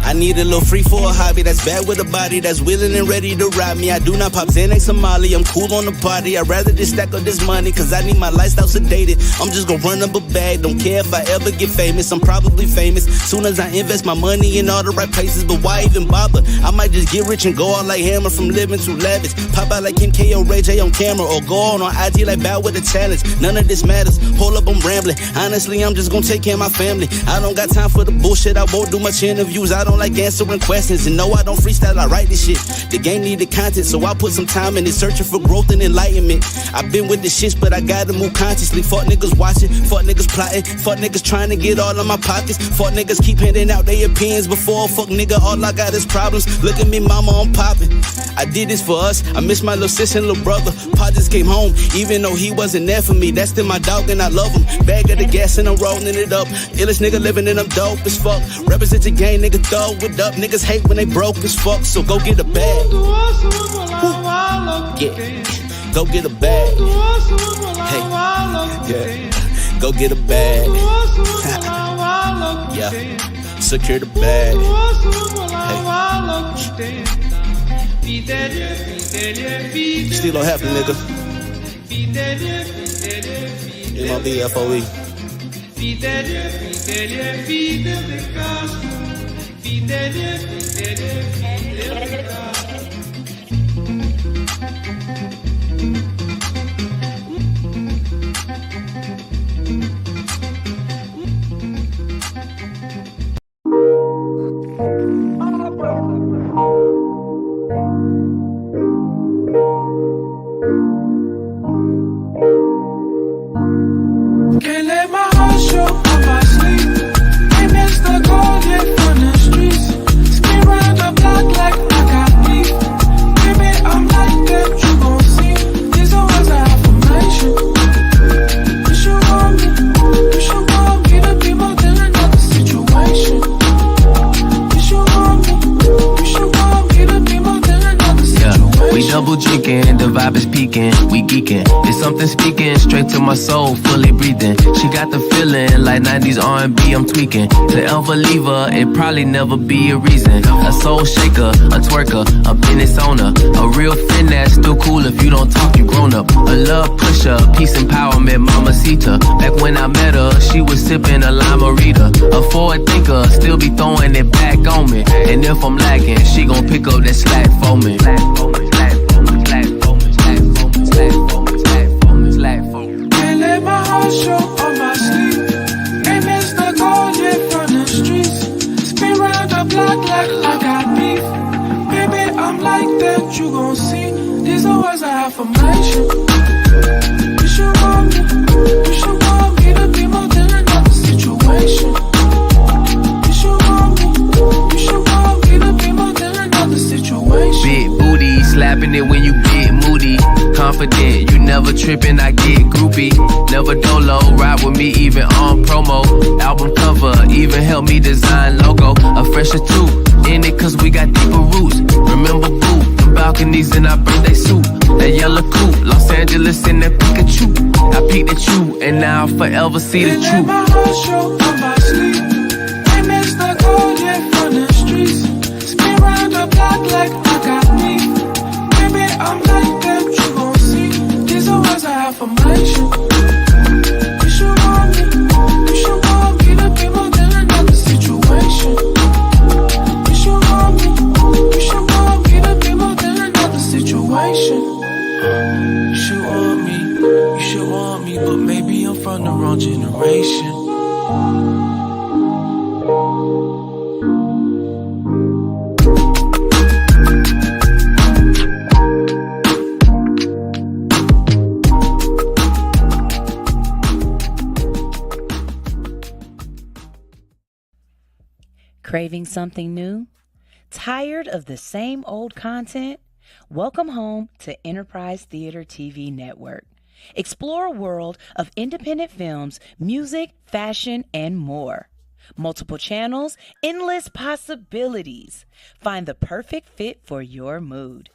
S20: I need a little free for a hobby that's bad with a body that's willing and ready to ride me. I do not pop Xanax or Molly, I'm cool on the party. I'd rather just stack up this money, cause I need my lifestyle sedated. I'm just gonna run up a bag, don't care if I ever get famous. I'm probably famous soon as I invest my money in all the right places. But why even bother? I might just get rich and go out like Hammer from living too lavish. Pop out like Kim K or Ray J on camera, or go on IG like Bow with a challenge. None of this matters, hold up, I'm rambling. Honestly, I'm just gonna take care of my family. I don't got time for the bullshit, I won't do much interviews. I don't don't like answering questions. And no, I don't freestyle, I write this shit. The game needed content, so I put some time in it, searching for growth and enlightenment. I've been with the shits, but I gotta move consciously. Fuck niggas watching, fuck niggas plotting, fuck niggas trying to get all of my pockets. Fuck niggas keep handing out their opinions before. Fuck nigga, all I got is problems. Look at me, mama, I'm popping. I did this for us. I miss my little sister and little brother. Pa just came home, even though he wasn't there for me. That's still my dog and I love him. Bag of the gas and I'm rolling it up. Illest nigga living and I'm dope as fuck. Represent the game, nigga, throw it up. Niggas hate when they broke as fuck, so go get a bag. Yeah, go get a bag. Hey, yeah, go get a bag. Yeah, secure the bag. Hey. Still don't happen, nigga. MLB-FOE.
S17: Can't let my heart show on my sleeve. Ain't missed the call yet from the streets. Spin round the block like I got beef. Baby, I'm like that, you gon' see. These are words of affirmation. You should want me to be more than another situation. You should want me to be more than another situation.
S21: We double drinking, the vibe is peaking, we geeking. It's something speaking straight to my soul, fully breathing. She got the feeling like 90s R&B, I'm tweaking. To ever leave her, it probably never be a reason. A soul shaker, a twerker, a business owner, a real friend that's still cool if you don't talk, you grown up. A love pusher, peace empowerment, mamacita. Back when I met her, she was sipping a limerita. A forward thinker, still be throwing it back on me. And if I'm lacking, she gon' pick up that slack for me.
S17: Can't let my heart show on my sleeve. Ain't missed the call yet from the streets. Spin round the block like I got beef. Baby, I'm like that, you gon' see. These are words of affirmation. You should want me to be more than another situation. You should want me to be more than another situation.
S21: Big booty, slapping it when you get moody. Confident, you never tripping, I get groupie. Never dolo, ride with me even on promo. Album cover, even help me design logo. A fresher too, in it cause we got deeper roots. Remember boo, the balconies in our birthday suit. That yellow coupe, Los Angeles in that Pikachu. I peeked at you, and now I'll forever see the truth.
S17: Let my heart show on my sleeve. Ain't missed the call yet from the streets. Spin round the block like I got me. Baby, I'm like that, you gon' see. These are words of affirmation. You should want me to be more than another situation. You should want me to be more than another situation.
S2: You should want me, but maybe I'm from the wrong generation.
S7: Craving something new? Tired of the same old content? Welcome home to Enterprise Theater TV Network. Explore a world of independent films, music, fashion, and more. Multiple channels, endless possibilities. Find the perfect fit for your mood.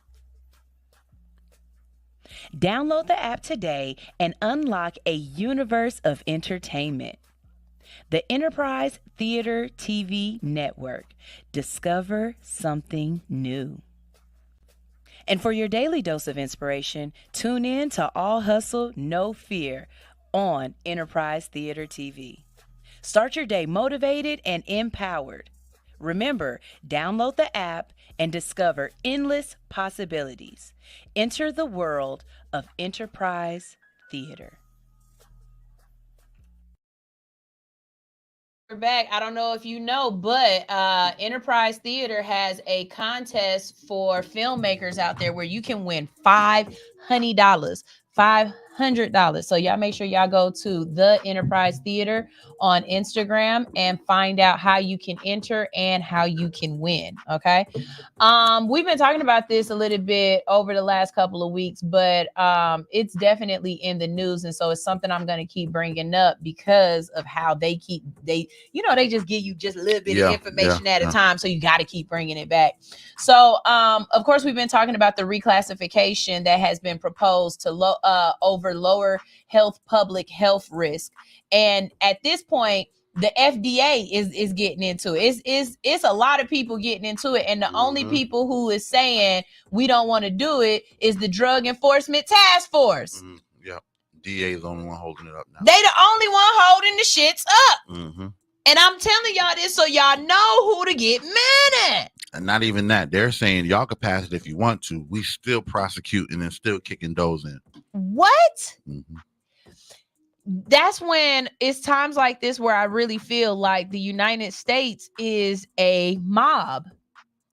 S7: Download the app today and unlock a universe of entertainment. The Enterprise Theater TV Network. Discover something new. And for your daily dose of inspiration, tune in to All Hustle, No Fear on Enterprise Theater TV. Start your day motivated and empowered. Remember, download the app and discover endless possibilities. Enter the world of Enterprise Theater. back. I don't know if you know, but Enterprise Theater has a contest for filmmakers out there where you can win $500. $500. So y'all make sure y'all go to the Enterprise Theater on Instagram and find out how you can enter and how you can win. Okay. We've been talking about this a little bit over the last couple of weeks, but it's definitely in the news, and so it's something I'm going to keep bringing up because of how they just give you just a little bit of information at a time, so you got to keep bringing it back. So, of course, we've been talking about the reclassification that has been proposed to over lower public health risk, and at this point, the FDA is getting into it. It's a lot of people getting into it, and the only people who is saying we don't want to do it is the Drug Enforcement Task Force.
S12: Yep, DA is the only one holding it up now.
S7: They the only one holding the shits up, and I'm telling y'all this so y'all know who to get mad at.
S12: And not even that, they're saying y'all can pass it if you want to. We still prosecuting and still kicking those in.
S7: What? That's when it's times like this where I really feel like the United States is a mob.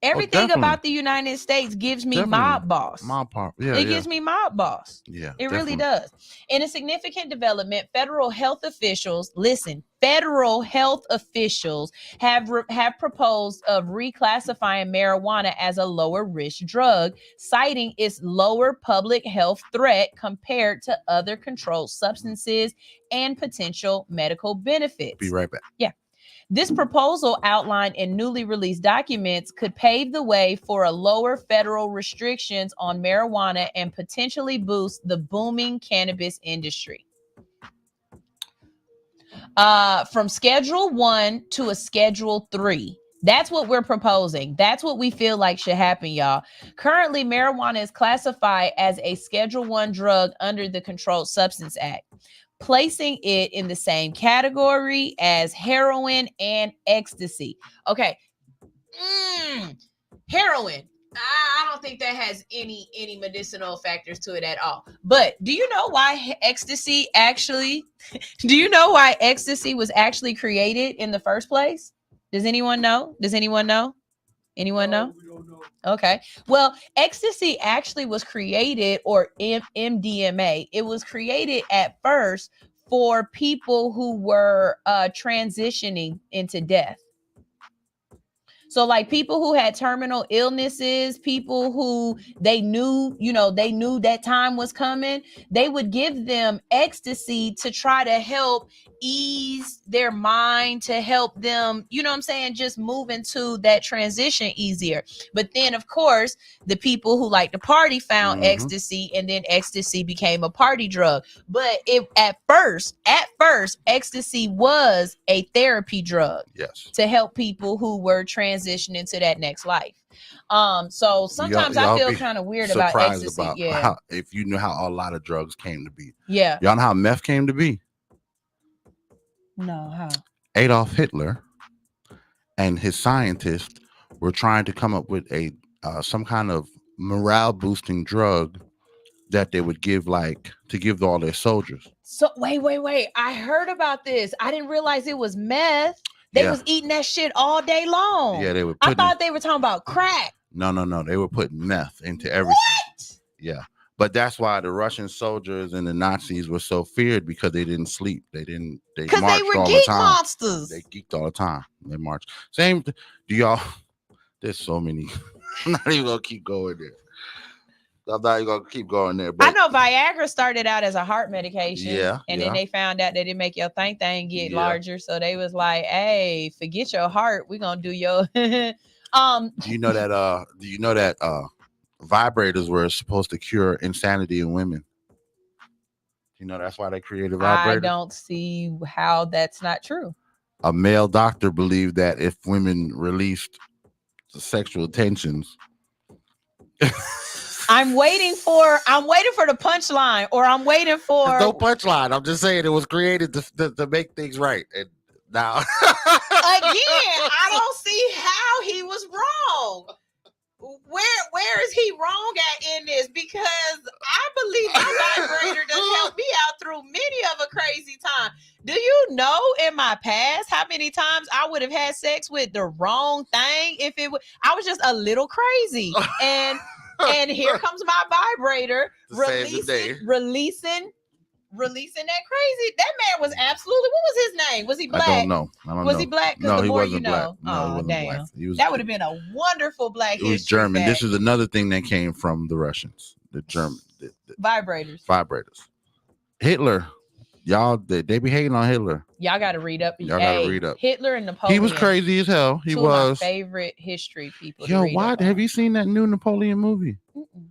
S7: Everything about the United States gives me mob boss.
S12: Mob part. Yeah,
S7: it gives me mob boss.
S12: Yeah,
S7: it really does. In a significant development, federal health officials have proposed of reclassifying marijuana as a lower risk drug, citing its lower public health threat compared to other controlled substances and potential medical benefits.
S12: Be right back.
S7: Yeah. This proposal outlined in newly released documents could pave the way for a lower federal restrictions on marijuana and potentially boost the booming cannabis industry. From Schedule 1 to a Schedule 3. That's what we're proposing. That's what we feel like should happen, y'all. Currently, marijuana is classified as a Schedule 1 drug under the Controlled Substance Act, placing it in the same category as heroin and ecstasy. Okay. Heroin. I don't think that has any medicinal factors to it at all. But do you know why ecstasy was actually created in the first place? Does anyone know? Anyone know? Okay. Well, ecstasy actually was created, or MDMA. It was created at first for people who were transitioning into death. So like people who had terminal illnesses, people who they knew that time was coming, they would give them ecstasy to try to help ease their mind, to help them, just move into that transition easier. But then, of course, the people who like to party found ecstasy, and then ecstasy became a party drug. But at first, ecstasy was a therapy drug.
S12: Yes.
S7: To help people who were transitioning to that next life. So sometimes I feel kind of weird about ecstasy.
S12: If you know how a lot of drugs came to be.
S7: Yeah.
S12: Y'all know how meth came to be?
S7: No, how?
S12: Adolf Hitler and his scientists were trying to come up with some kind of morale boosting drug that they would give to all their soldiers.
S7: So wait. I heard about this. I didn't realize it was meth. They was eating that shit all day long.
S12: Yeah, they were.
S7: I thought they were talking about crack.
S12: No. They were putting meth into everything.
S7: What?
S12: Yeah. But that's why the Russian soldiers and the Nazis were so feared, because they didn't sleep. They marched
S7: they were
S12: all
S7: geek
S12: the time.
S7: Monsters.
S12: They geeked all the time. They marched. Same. Do y'all? There's so many. I'm not even gonna keep going there. I'm not even gonna keep going there. But
S7: I know Viagra started out as a heart medication.
S12: Yeah.
S7: And then they found out that it make your thing get larger. So they was like, hey, forget your heart. We're gonna do your
S12: Do you know that vibrators were supposed to cure insanity in women? You know that's why they created vibrators?
S7: I don't see how that's not true.
S12: A male doctor believed that if women released the sexual tensions.
S7: I'm waiting for the punchline, or I'm waiting for
S12: There's no punchline. I'm just saying it was created to make things right. And now
S7: again, I don't see how he was wrong. Where is he wrong at in this? Because I believe my vibrator does help me out through many of a crazy time. Do you you know in my past how many times I would have had sex with the wrong thing if it was I was just a little crazy. And here comes my vibrator releasing that crazy. That man was absolutely, what was his name? Was he black?
S12: I don't know.
S7: Was he black?
S12: No,
S7: he
S12: wasn't black.
S7: No,
S12: No, he wasn't
S7: damn.
S12: black. He was,
S7: that would have been a wonderful Black History.
S12: It was German.
S7: fact.
S12: This is another thing that came from the Russians. The German vibrators. Hitler, y'all, they be hating on Hitler.
S7: Y'all got to read up.
S12: Y'all got to read up.
S7: Hitler and Napoleon.
S12: He was crazy as hell. He
S7: two
S12: was
S7: of my favorite history people.
S12: Yo, why have you seen that new Napoleon movie?
S7: Mm-mm.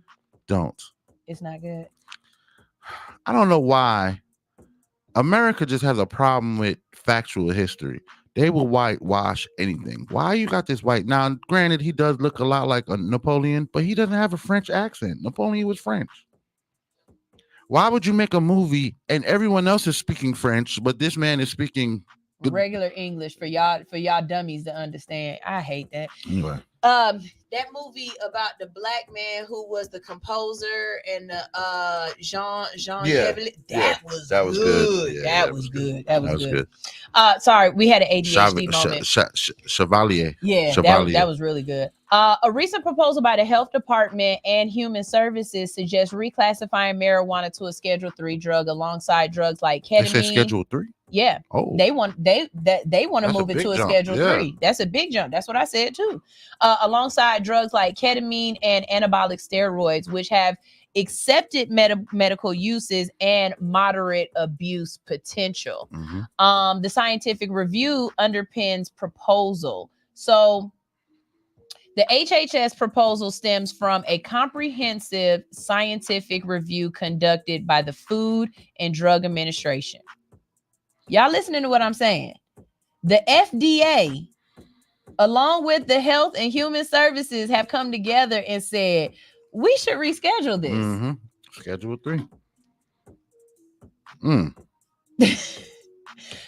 S12: Don't.
S7: It's not good.
S12: I don't know why. America just has a problem with factual history. They will whitewash anything. Why you got this white? Now, granted, he does look a lot like a Napoleon, but he doesn't have a French accent. Napoleon was French. Why would you make a movie and everyone else is speaking French, but this man is speaking
S7: regular English for y'all dummies to understand? I hate that.
S12: Anyway.
S7: That movie about the black man who was the composer and the Jean that was good. Yeah, that was good. That was good. Sorry, we had an ADHD moment.
S12: Chevalier.
S7: Yeah, that was really good. A recent proposal by the Health Department and Human Services suggests reclassifying marijuana to a Schedule 3 drug alongside drugs like ketamine.
S12: They say Schedule 3?
S7: Yeah.
S12: Oh.
S7: They want to move it to a Schedule 3. That's a big jump. That's what I said too. Alongside drugs like ketamine and anabolic steroids, which have accepted medical uses and moderate abuse potential.
S12: Mm-hmm.
S7: The scientific review underpins proposal. So the HHS proposal stems from a comprehensive scientific review conducted by the Food and Drug Administration. Y'all listening to what I'm saying? The FDA, along with the Health and Human Services, have come together and said, we should reschedule this.
S12: Mm-hmm. Schedule 3.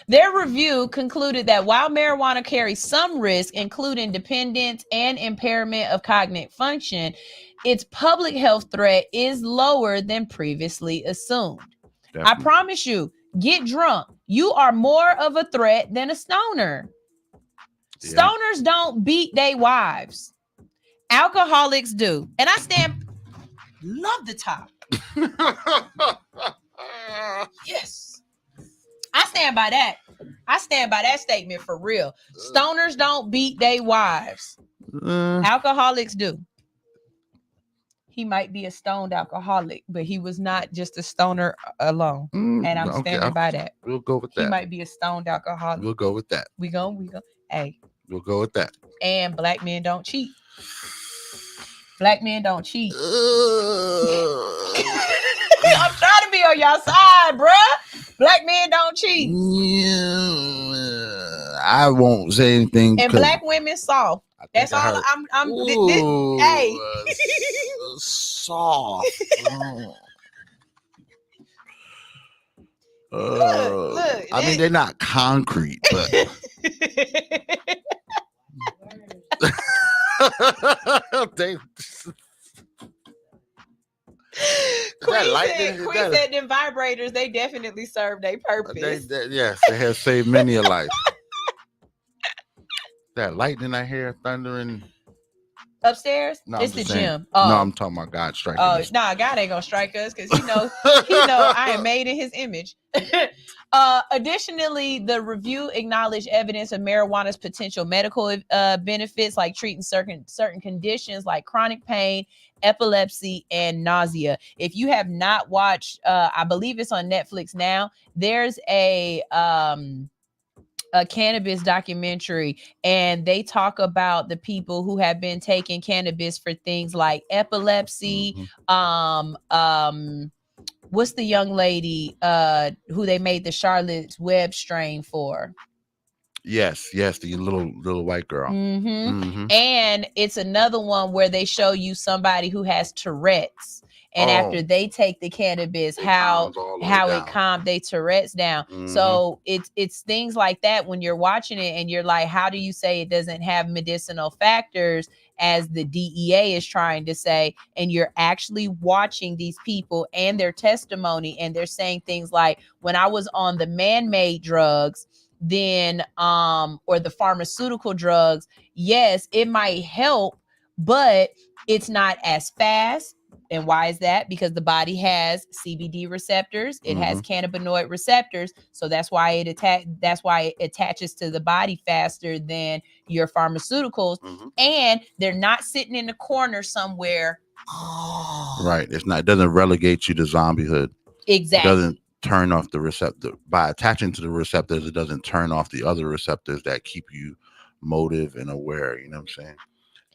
S7: Their review concluded that while marijuana carries some risk, including dependence and impairment of cognitive function, its public health threat is lower than previously assumed. Definitely. I promise you, get drunk. You are more of a threat than a stoner. Yeah. Stoners don't beat their wives. Alcoholics do. And I love the top. Yes. I stand by that. I stand by that statement for real. Stoners don't beat their wives. Alcoholics do. He might be a stoned alcoholic, but he was not just a stoner alone. And I'm standing by that.
S12: We'll go with that.
S7: He might be a stoned alcoholic.
S12: We'll go with that.
S7: We go. Hey.
S12: We'll go with that.
S7: And black men don't cheat. Black men don't cheat. I'm trying to be on y'all side, bruh. Black men don't cheat.
S12: I won't say anything.
S7: And black women soft. That's all. Hey.
S12: Soft.
S7: Look,
S12: I mean, they're not concrete, but
S7: Queen said them vibrators, they definitely serve their purpose.
S12: Yes, they have saved many a life. That lightning I hear thundering
S7: upstairs.
S12: No,
S7: it's the gym.
S12: No, I'm talking about God striking.
S7: Oh, nah, God ain't gonna strike us because he know I am made in His image. Additionally, the review acknowledged evidence of marijuana's potential medical benefits, like treating certain conditions like chronic pain, epilepsy, and nausea. If you have not watched, I believe it's on Netflix now. There's a cannabis documentary, and they talk about the people who have been taking cannabis for things like epilepsy. What's the young lady who they made the Charlotte's Web strain for?
S12: Yes, the little white girl.
S7: And it's another one where they show you somebody who has Tourette's, and after they take the cannabis, how it calmed their Tourette's down. So it's things like that when you're watching it and you're like, how do you say it doesn't have medicinal factors, as the DEA is trying to say, and you're actually watching these people and their testimony, and they're saying things like, when I was on the man-made drugs, then or the pharmaceutical drugs, yes, it might help, but it's not as fast. And why is that? Because the body has CBD receptors, it has cannabinoid receptors, so that's why it attaches to the body faster than your pharmaceuticals. And they're not sitting in the corner somewhere.
S12: Right. It doesn't relegate you to zombiehood.
S7: Exactly.
S12: It doesn't turn off the receptor. By attaching to the receptors, it doesn't turn off the other receptors that keep you motive and aware. You know what I'm saying?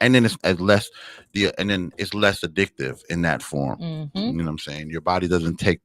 S12: And then it's less addictive in that form. You know what I'm saying? Your body doesn't take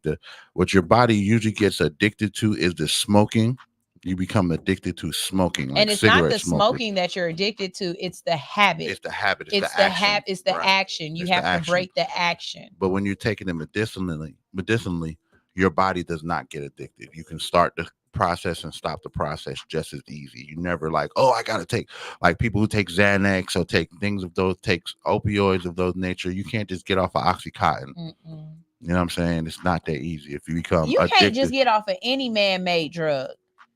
S12: what your body usually gets addicted to is the smoking. You become addicted to smoking, like
S7: and it's not the
S12: smokers.
S7: smoking that you're addicted to, it's the habit.
S12: It's the habit.
S7: It's the action. It's the action. You have to break the action.
S12: But when you're taking it medicinally, your body does not get addicted. You can start the process and stop the process just as easy. You never like, oh, I gotta take, like people who take Xanax or take things of those, takes opioids of those nature. You can't just get off of Oxycontin. You know what I'm saying? It's not that easy. If you become
S7: you
S12: addicted,
S7: can't just get off of any man-made drug.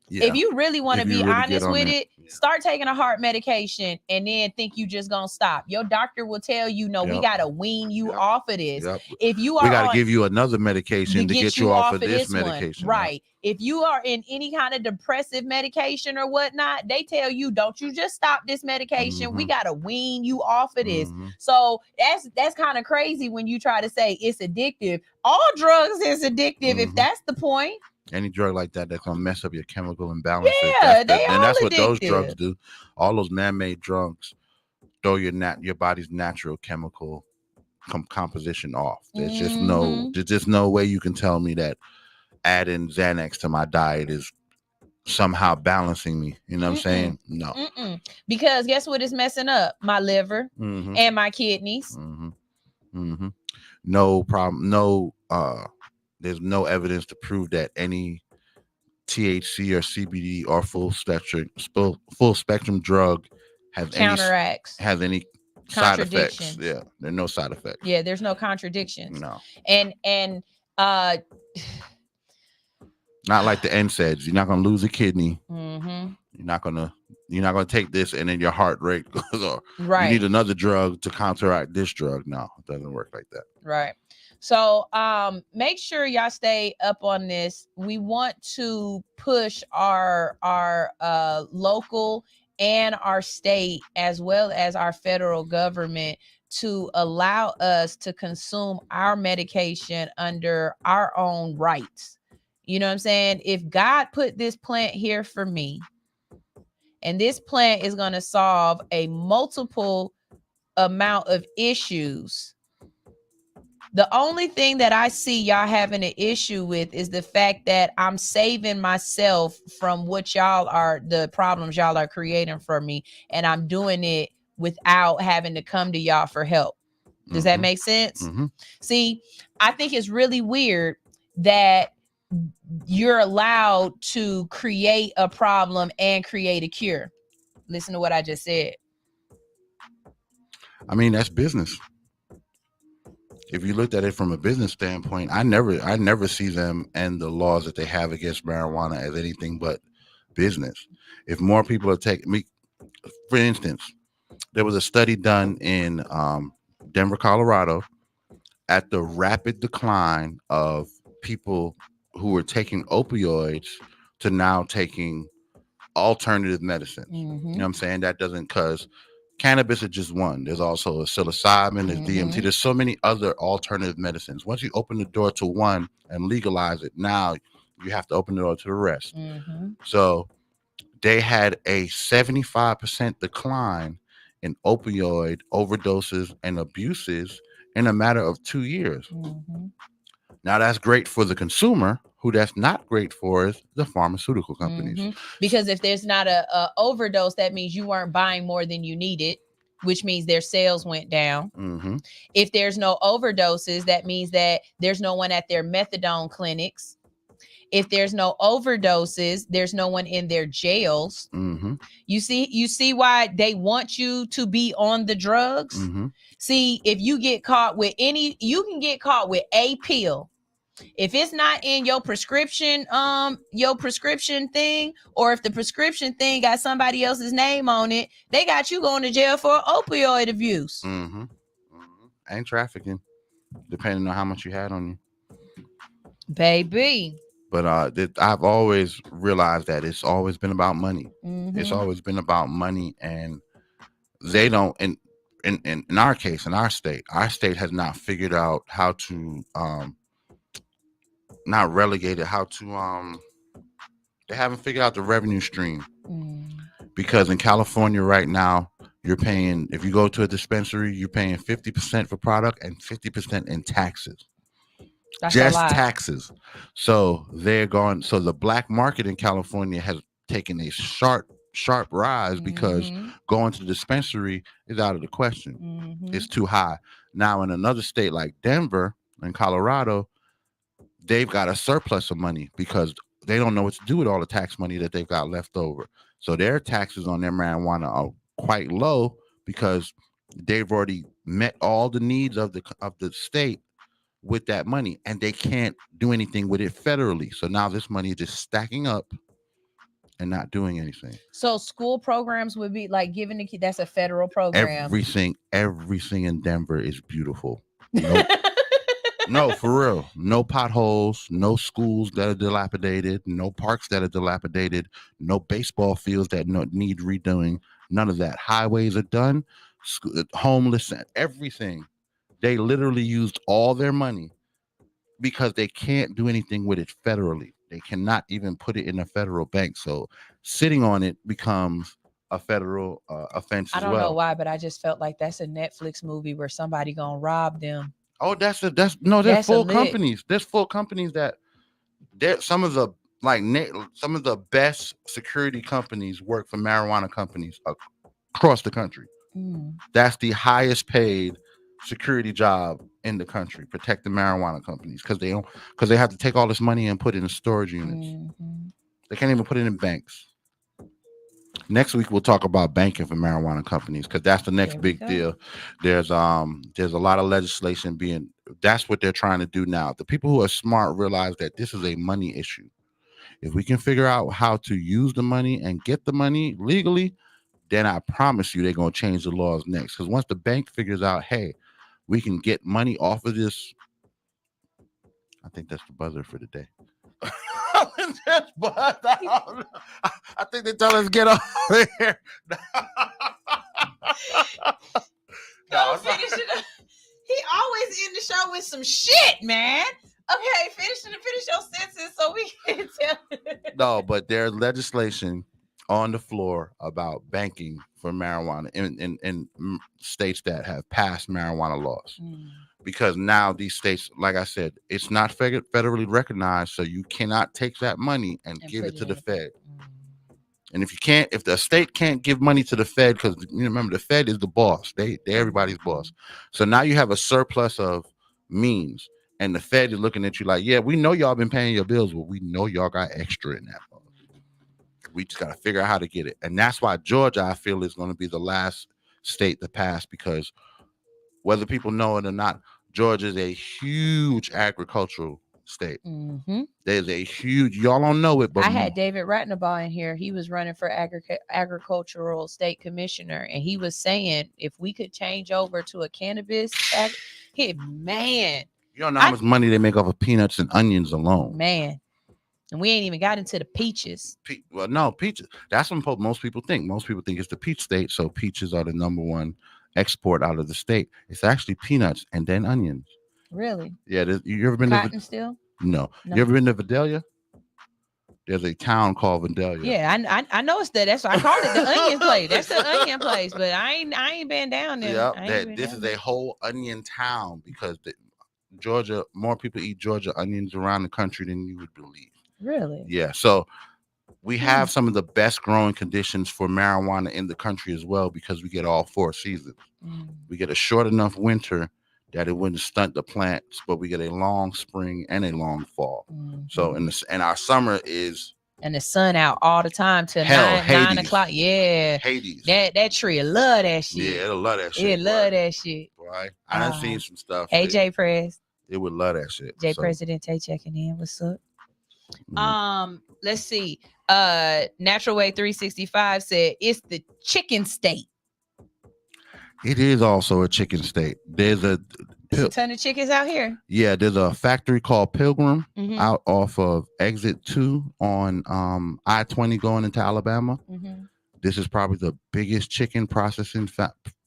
S7: Yeah. If you really want to be honest with it, start taking a heart medication and then think you just gonna stop. Your doctor will tell you, no, we gotta wean you off of this. If you are,
S12: we gotta give you another medication to get you off of this medication.
S7: Right. If you are in any kind of depressive medication or whatnot, they tell you, don't you just stop this medication. We gotta wean you off of this. So that's kind of crazy when you try to say it's addictive. All drugs is addictive if that's the point.
S12: Any drug like that's gonna mess up your chemical imbalances.
S7: Yeah,
S12: that's what those drugs do. All those man-made drugs throw your body's natural chemical composition off. There's just no way you can tell me that adding Xanax to my diet is somehow balancing me. You know what I'm saying? No.
S7: Because guess what is messing up? My liver and my kidneys.
S12: No problem. No. There's no evidence to prove that any THC or CBD or full spectrum drug has any side effects. Yeah, there are no side effects.
S7: Yeah, there's no contradictions.
S12: No.
S7: And
S12: not like the NSAIDs. You're not gonna lose a kidney. You're not gonna take this and then your heart rate goes up. Right. You need another drug to counteract this drug. No, it doesn't work like that.
S7: Right. So make sure y'all stay up on this. We want to push our local and our state as well as our federal government to allow us to consume our medication under our own rights. You know what I'm saying? If God put this plant here for me, and this plant is going to solve a multiple amount of issues, the only thing that I see y'all having an issue with is the fact that I'm saving myself from what the problems y'all are creating for me. And I'm doing it without having to come to y'all for help. Does that make sense? See, I think it's really weird that you're allowed to create a problem and create a cure. Listen to what I just said.
S12: I mean, that's business. If you looked at it from a business standpoint, I never see them and the laws that they have against marijuana as anything but business. If more people are taking, for instance, there was a study done in Denver, Colorado, at the rapid decline of people who were taking opioids to now taking alternative medicines. You know what I'm saying? That doesn't, because cannabis is just one. There's also a psilocybin, there's DMT. There's so many other alternative medicines. Once you open the door to one and legalize it, now you have to open the door to the rest. So they had a 75% decline in opioid overdoses and abuses in a matter of 2 years. Now that's great for the consumer. Who that's not great for is the pharmaceutical companies.
S7: Because if there's not a overdose, that means you weren't buying more than you needed. which means their sales went down.
S12: Mm-hmm.
S7: If there's no overdoses, that means that there's no one at their methadone clinics. If there's no overdoses, there's no one in their jails.
S12: Mm-hmm.
S7: You see why they want you to be on the drugs?
S12: Mm-hmm.
S7: See, if you get caught with you can get caught with a pill. If it's not in your prescription thing, or if the prescription thing got somebody else's name on it, they got you going to jail for opioid abuse.
S12: Mm-hmm. And trafficking, depending on how much you had on you.
S7: Baby.
S12: But I've always realized that it's always been about money.
S7: Mm-hmm.
S12: It's always been about money, and they don't. In our case, in our state has not figured out how to not relegated how to they haven't figured out the revenue stream. Because in California right now, you're paying, if you go to a dispensary, you're paying 50% for product and 50% in taxes.
S7: That's
S12: just
S7: a lot.
S12: taxes. So the black market in California has taken a sharp rise because going to the dispensary is out of the question. It's too high. Now in another state like Denver and Colorado, they've got a surplus of money because they don't know what to do with all the tax money that they've got left over. So their taxes on their marijuana are quite low because they've already met all the needs of the state with that money, and they can't do anything with it federally. So now this money is just stacking up and not doing anything.
S7: So school programs would be like giving the kid, that's a federal program.
S12: Everything in Denver is beautiful. No, for real. No potholes, no schools that are dilapidated, no parks that are dilapidated, no baseball fields that need redoing. None of that. Highways are done, homeless, everything. They literally used all their money because they can't do anything with it federally. They cannot even put it in a federal bank. So sitting on it becomes a federal offense as well.
S7: I don't know why, but I just felt like that's a Netflix movie where somebody gonna rob them.
S12: Oh, there's full companies. There's full companies that some of the best security companies work for marijuana companies across the country. That's the highest paid security job in the country, protecting marijuana companies, because they have to take all this money and put it in storage units. They can't even put it in banks. Next week we'll talk about banking for marijuana companies, because that's the next big deal. There's a lot of legislation that's what they're trying to do now. The people who are smart realize that this is a money issue. If we can figure out how to use the money and get the money legally, then I promise you they're going to change the laws next. Because once the bank figures out, hey, we can get money off of this. I think that's the buzzer for the day. I think they tell us get over here.
S7: Go finish it up. He always end the show with some shit, man. Okay, finish your sentence so we can tell.
S12: No, but there's legislation on the floor about banking for marijuana in states that have passed marijuana laws. Because now these states, like I said, it's not federally recognized, so you cannot take that money and give it to the Fed. And if the state can't give money to the Fed, because you remember the Fed is the boss, they everybody's boss. So now you have a surplus of means, and the Fed is looking at you like, yeah, we know y'all been paying your bills, but we know y'all got extra in that. We just got to figure out how to get it. And that's why Georgia, I feel, is going to be the last state to pass, because whether people know it or not, Georgia is a huge agricultural state. There's a huge, y'all don't know it, but
S7: I had David Ratnabaugh in here. He was running for agricultural state commissioner, and he was saying if we could change over to a cannabis, man.
S12: You don't know how much money they make off of peanuts and onions alone.
S7: Man. And we ain't even got into the peaches.
S12: Well, no, peaches. That's what most people think. Most people think it's the peach state, so peaches are the number one export out of the state. It's actually peanuts and then onions.
S7: Really?
S12: Yeah. You ever been
S7: Cotton still?
S12: No. You ever been to Vidalia? There's a town called Vidalia.
S7: Yeah, I know it's that. That's why I called it the onion place. That's the onion place, but I ain't been down there.
S12: Yeah, this is a whole onion town, because Georgia, more people eat Georgia onions around the country than you would believe.
S7: Really?
S12: Yeah. So We have some of the best growing conditions for marijuana in the country as well because we get all 4 seasons. We get a short enough winter that it wouldn't stunt the plants, but we get a long spring and a long fall. So and our summer is
S7: and the sun out all the time till
S12: hell,
S7: 9 o'clock. Yeah,
S12: Hades.
S7: That tree will love that shit.
S12: Yeah, it'll love that shit.
S7: It love that shit.
S12: Boy, I done seen some stuff.
S7: Hey, J Press.
S12: It would love that shit.
S7: J Presidente checking in. What's up? Let's see. Natural Way 365 said it's the chicken state.
S12: It is also a chicken state. There's a
S7: ton of chickens out here.
S12: Yeah, there's a factory called Pilgrim out off of Exit 2 on I-20 going into Alabama. This is probably the biggest chicken processing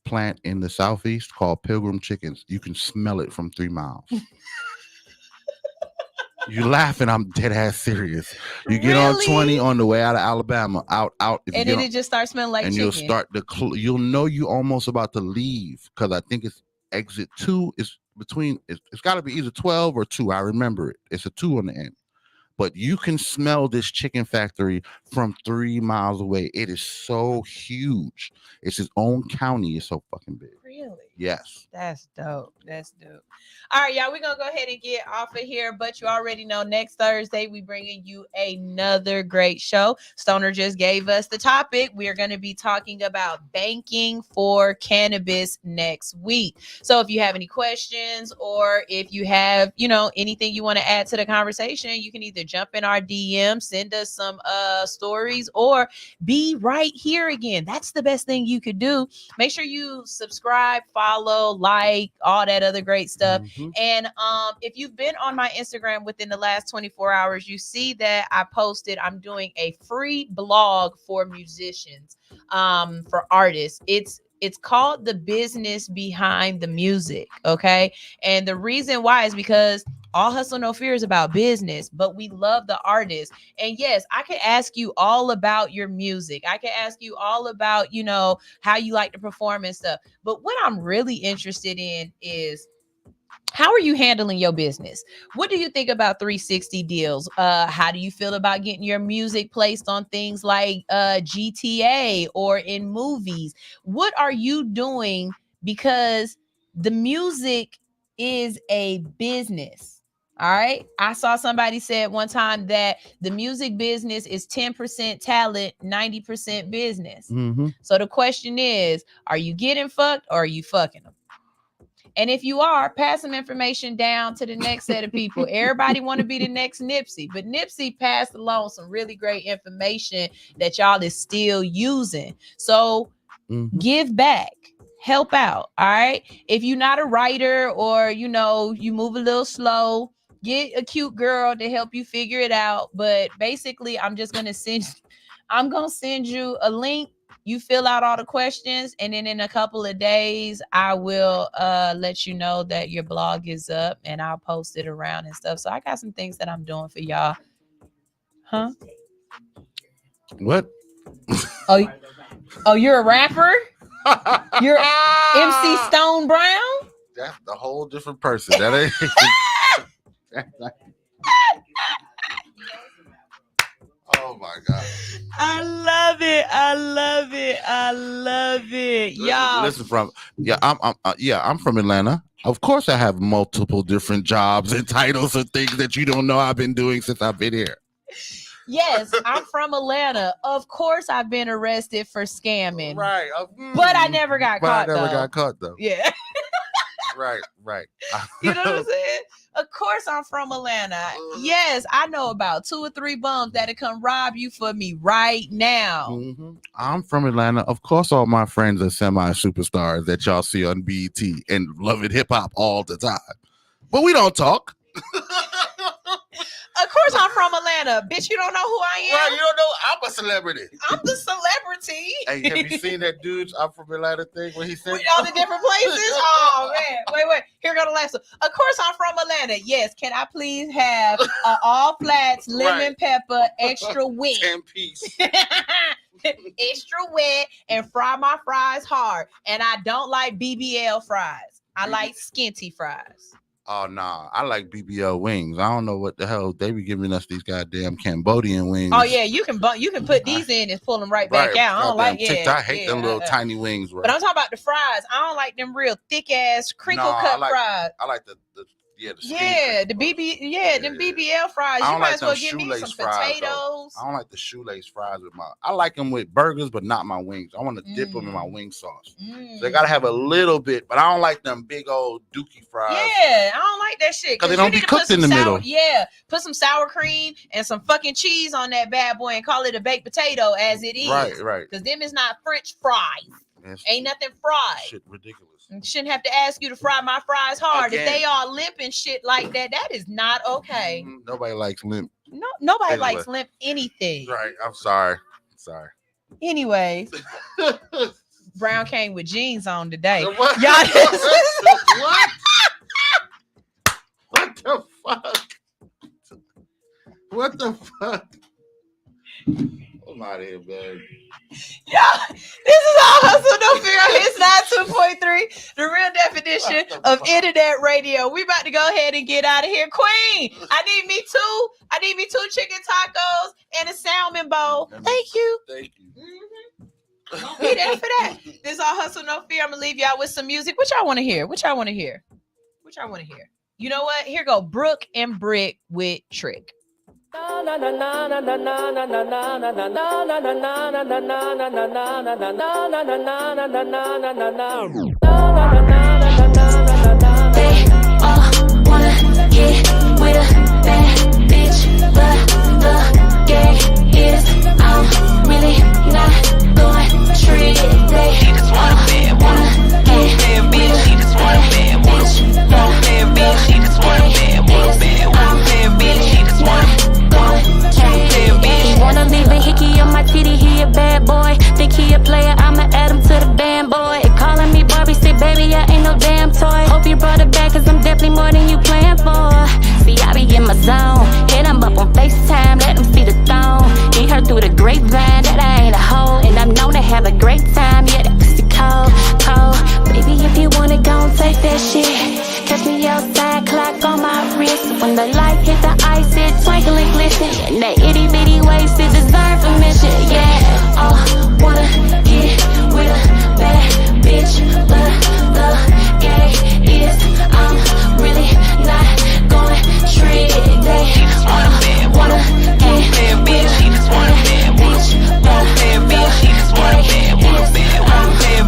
S12: plant in the Southeast called Pilgrim Chickens. You can smell it from 3 miles. You laughing? I'm dead ass serious. You get on 20 on the way out of Alabama, out,
S7: and then it just starts smelling like chicken.
S12: You'll start you'll know you almost about to leave because I think it's Exit 2 is between. It's got to be either 12 or 2. I remember it. It's a 2 on the end. But you can smell this chicken factory from 3 miles away. It is so huge. It's its own county. It's so fucking big.
S7: Really?
S12: Yes.
S7: That's dope. That's dope. All right, y'all. We're going to go ahead and get off of here. But you already know next Thursday, we bringing you another great show. Stoner just gave us the topic. We are going to be talking about banking for cannabis next week. So if you have any questions or if you have, anything you want to add to the conversation, you can either jump in our DM, send us some stories, or be right here again. That's the best thing you could do. Make sure you subscribe, follow, like, all that other great stuff. And if you've been on my Instagram within the last 24 hours, you see that I posted, I'm doing a free blog for musicians, for artists. It's called The Business Behind the Music. Okay. And the reason why is because All Hustle No Fear is about business, but we love the artists. And yes, I can ask you all about your music. I can ask you all about, how you like to perform and stuff. But what I'm really interested in is, how are you handling your business? What do you think about 360 deals? How do you feel about getting your music placed on things like GTA or in movies? What are you doing? Because the music is a business. All right. I saw somebody said one time that the music business is 10% talent, 90% business. So the question is, are you getting fucked or are you fucking them? And if you are, pass some information down to the next set of people. Everybody want to be the next Nipsey, but Nipsey passed along some really great information that y'all is still using. So give back, help out. All right. If you're not a writer or, you move a little slow, get a cute girl to help you figure it out. But basically, I'm going to send you a link. You fill out all the questions, and then in a couple of days, I will let you know that your blog is up, and I'll post it around and stuff. So I got some things that I'm doing for y'all. Huh?
S12: What?
S7: Oh, you're a rapper? You're MC Stone Brown?
S12: That's a whole different person. That ain't. Oh my God.
S7: I love it. I love it. I love it. Y'all.
S12: I'm from Atlanta. Of course I have multiple different jobs and titles and things that you don't know I've been doing since I've been here.
S7: Yes, I'm from Atlanta. Of course I've been arrested for scamming.
S12: Right.
S7: But I never got caught
S12: though.
S7: Yeah.
S12: Right.
S7: You know what I'm saying? Of course I'm from Atlanta. Yes, I know about 2 or 3 bums that'll come rob you for me right now.
S12: I'm from Atlanta. Of course all my friends are semi-superstars that y'all see on BET and loving hip-hop all the time. But we don't talk.
S7: Of course I'm from Atlanta. Bitch, you don't know who I am?
S12: Right, you don't know I'm a celebrity.
S7: I'm the celebrity.
S12: Hey, have you seen that dude's I'm from Atlanta thing when he said
S7: all the different places? Oh man. Wait. Here go the last one. Of course I'm from Atlanta. Yes. Can I please have all flats, lemon pepper, extra wet.
S12: 10-piece.
S7: Extra wet and fry my fries hard. And I don't like BBL fries. I like skinty fries.
S12: Oh nah, I like BBL wings. I don't know what the hell they be giving us these goddamn Cambodian wings.
S7: Oh yeah, you can put these in and pull them right back out. I don't like
S12: I hate them little tiny wings, bro.
S7: But I'm talking about the fries. I don't like them real thick ass crinkle cut fries.
S12: I like the
S7: them BBL fries. You might as well give me some potatoes.
S12: I don't like the shoelace fries with I like them with burgers, but not my wings. I want to dip them in my wing sauce. So they gotta have a little bit, but I don't like them big old dookie fries.
S7: Yeah, I don't like that shit
S12: because they don't be cooked in the middle.
S7: Yeah, put some sour cream and some fucking cheese on that bad boy and call it a baked potato as it is.
S12: Right.
S7: Because them is not French fries. Ain't nothing fried.
S12: Shit ridiculous.
S7: Shouldn't have to ask you to fry my fries hard. Again. If they are limp and shit like that, that is not okay.
S12: Nobody likes limp.
S7: No, nobody likes limp anything.
S12: Right. I'm sorry.
S7: Anyways, Brown came with jeans on today.
S12: What?
S7: Y'all
S12: What the fuck? What the fuck? I'm out of here, man.
S7: Yeah, this is All Hustle No Fear. It's 92.3, the real definition of internet radio. We about to go ahead and get out of here. Queen, I need me two chicken tacos and a salmon bowl. Thank you. Mm-hmm. Be there for that. This is All Hustle No Fear. I'm gonna leave y'all with some music. What y'all want to hear? You know what? Here go Brooke and Brick with Trick.
S3: More than you planned for. See, I be in my zone. Hit him up on FaceTime, let him see the thong. He heard through the grapevine that I ain't a hoe. And I'm known to have a great time, yeah, that pussy cold. Baby, if you wanna go and take that shit, catch me outside, clock on my wrist. When the light hit the ice, it twinkle and glisten. And that itty bitty waist, it deserve a mention, yeah. Wanna get with a bad bitch, but the gay is I'm really not going trick day. Wanna get bitch, she just wanna bitch, but bitch, she just wanna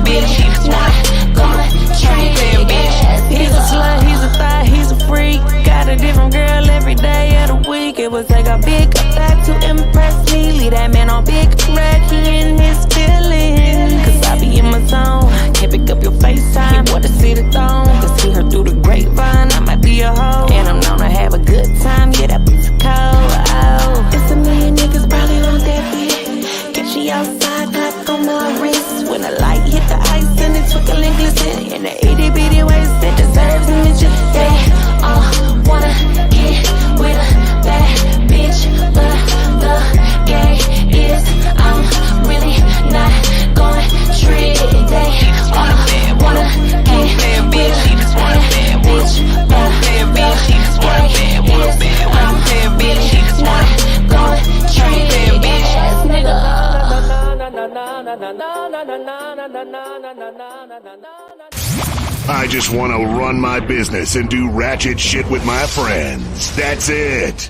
S3: bitch, she just wanna going trick bitch.
S11: He's a slut, he's a thot, he's a freak. Got a different girl every day of the week. It was like a big effect to impress me. Leave that man on big red, he in his feelings. Cause I be in my zone, can't pick up your FaceTime. Want to see the thong, can see her through the grapevine. I might be a hoe, and I'm known to have a good time. Yeah, that pussy cold. It's a million niggas probably on that bitch. Catch me outside, clock on my wrist. When the light hit the ice and it twinkle and glisten. And the itty bitty waist that deserves a mention. Yeah, wanna get with a bad bitch, but the gay is I'm really not going trick day. Wanna get bitch, she just wanna bitch, but bitch, she just wanna bitch, she just wanna going trick bitch, nigga.
S1: I just want to run my business and do ratchet shit with my friends. That's it.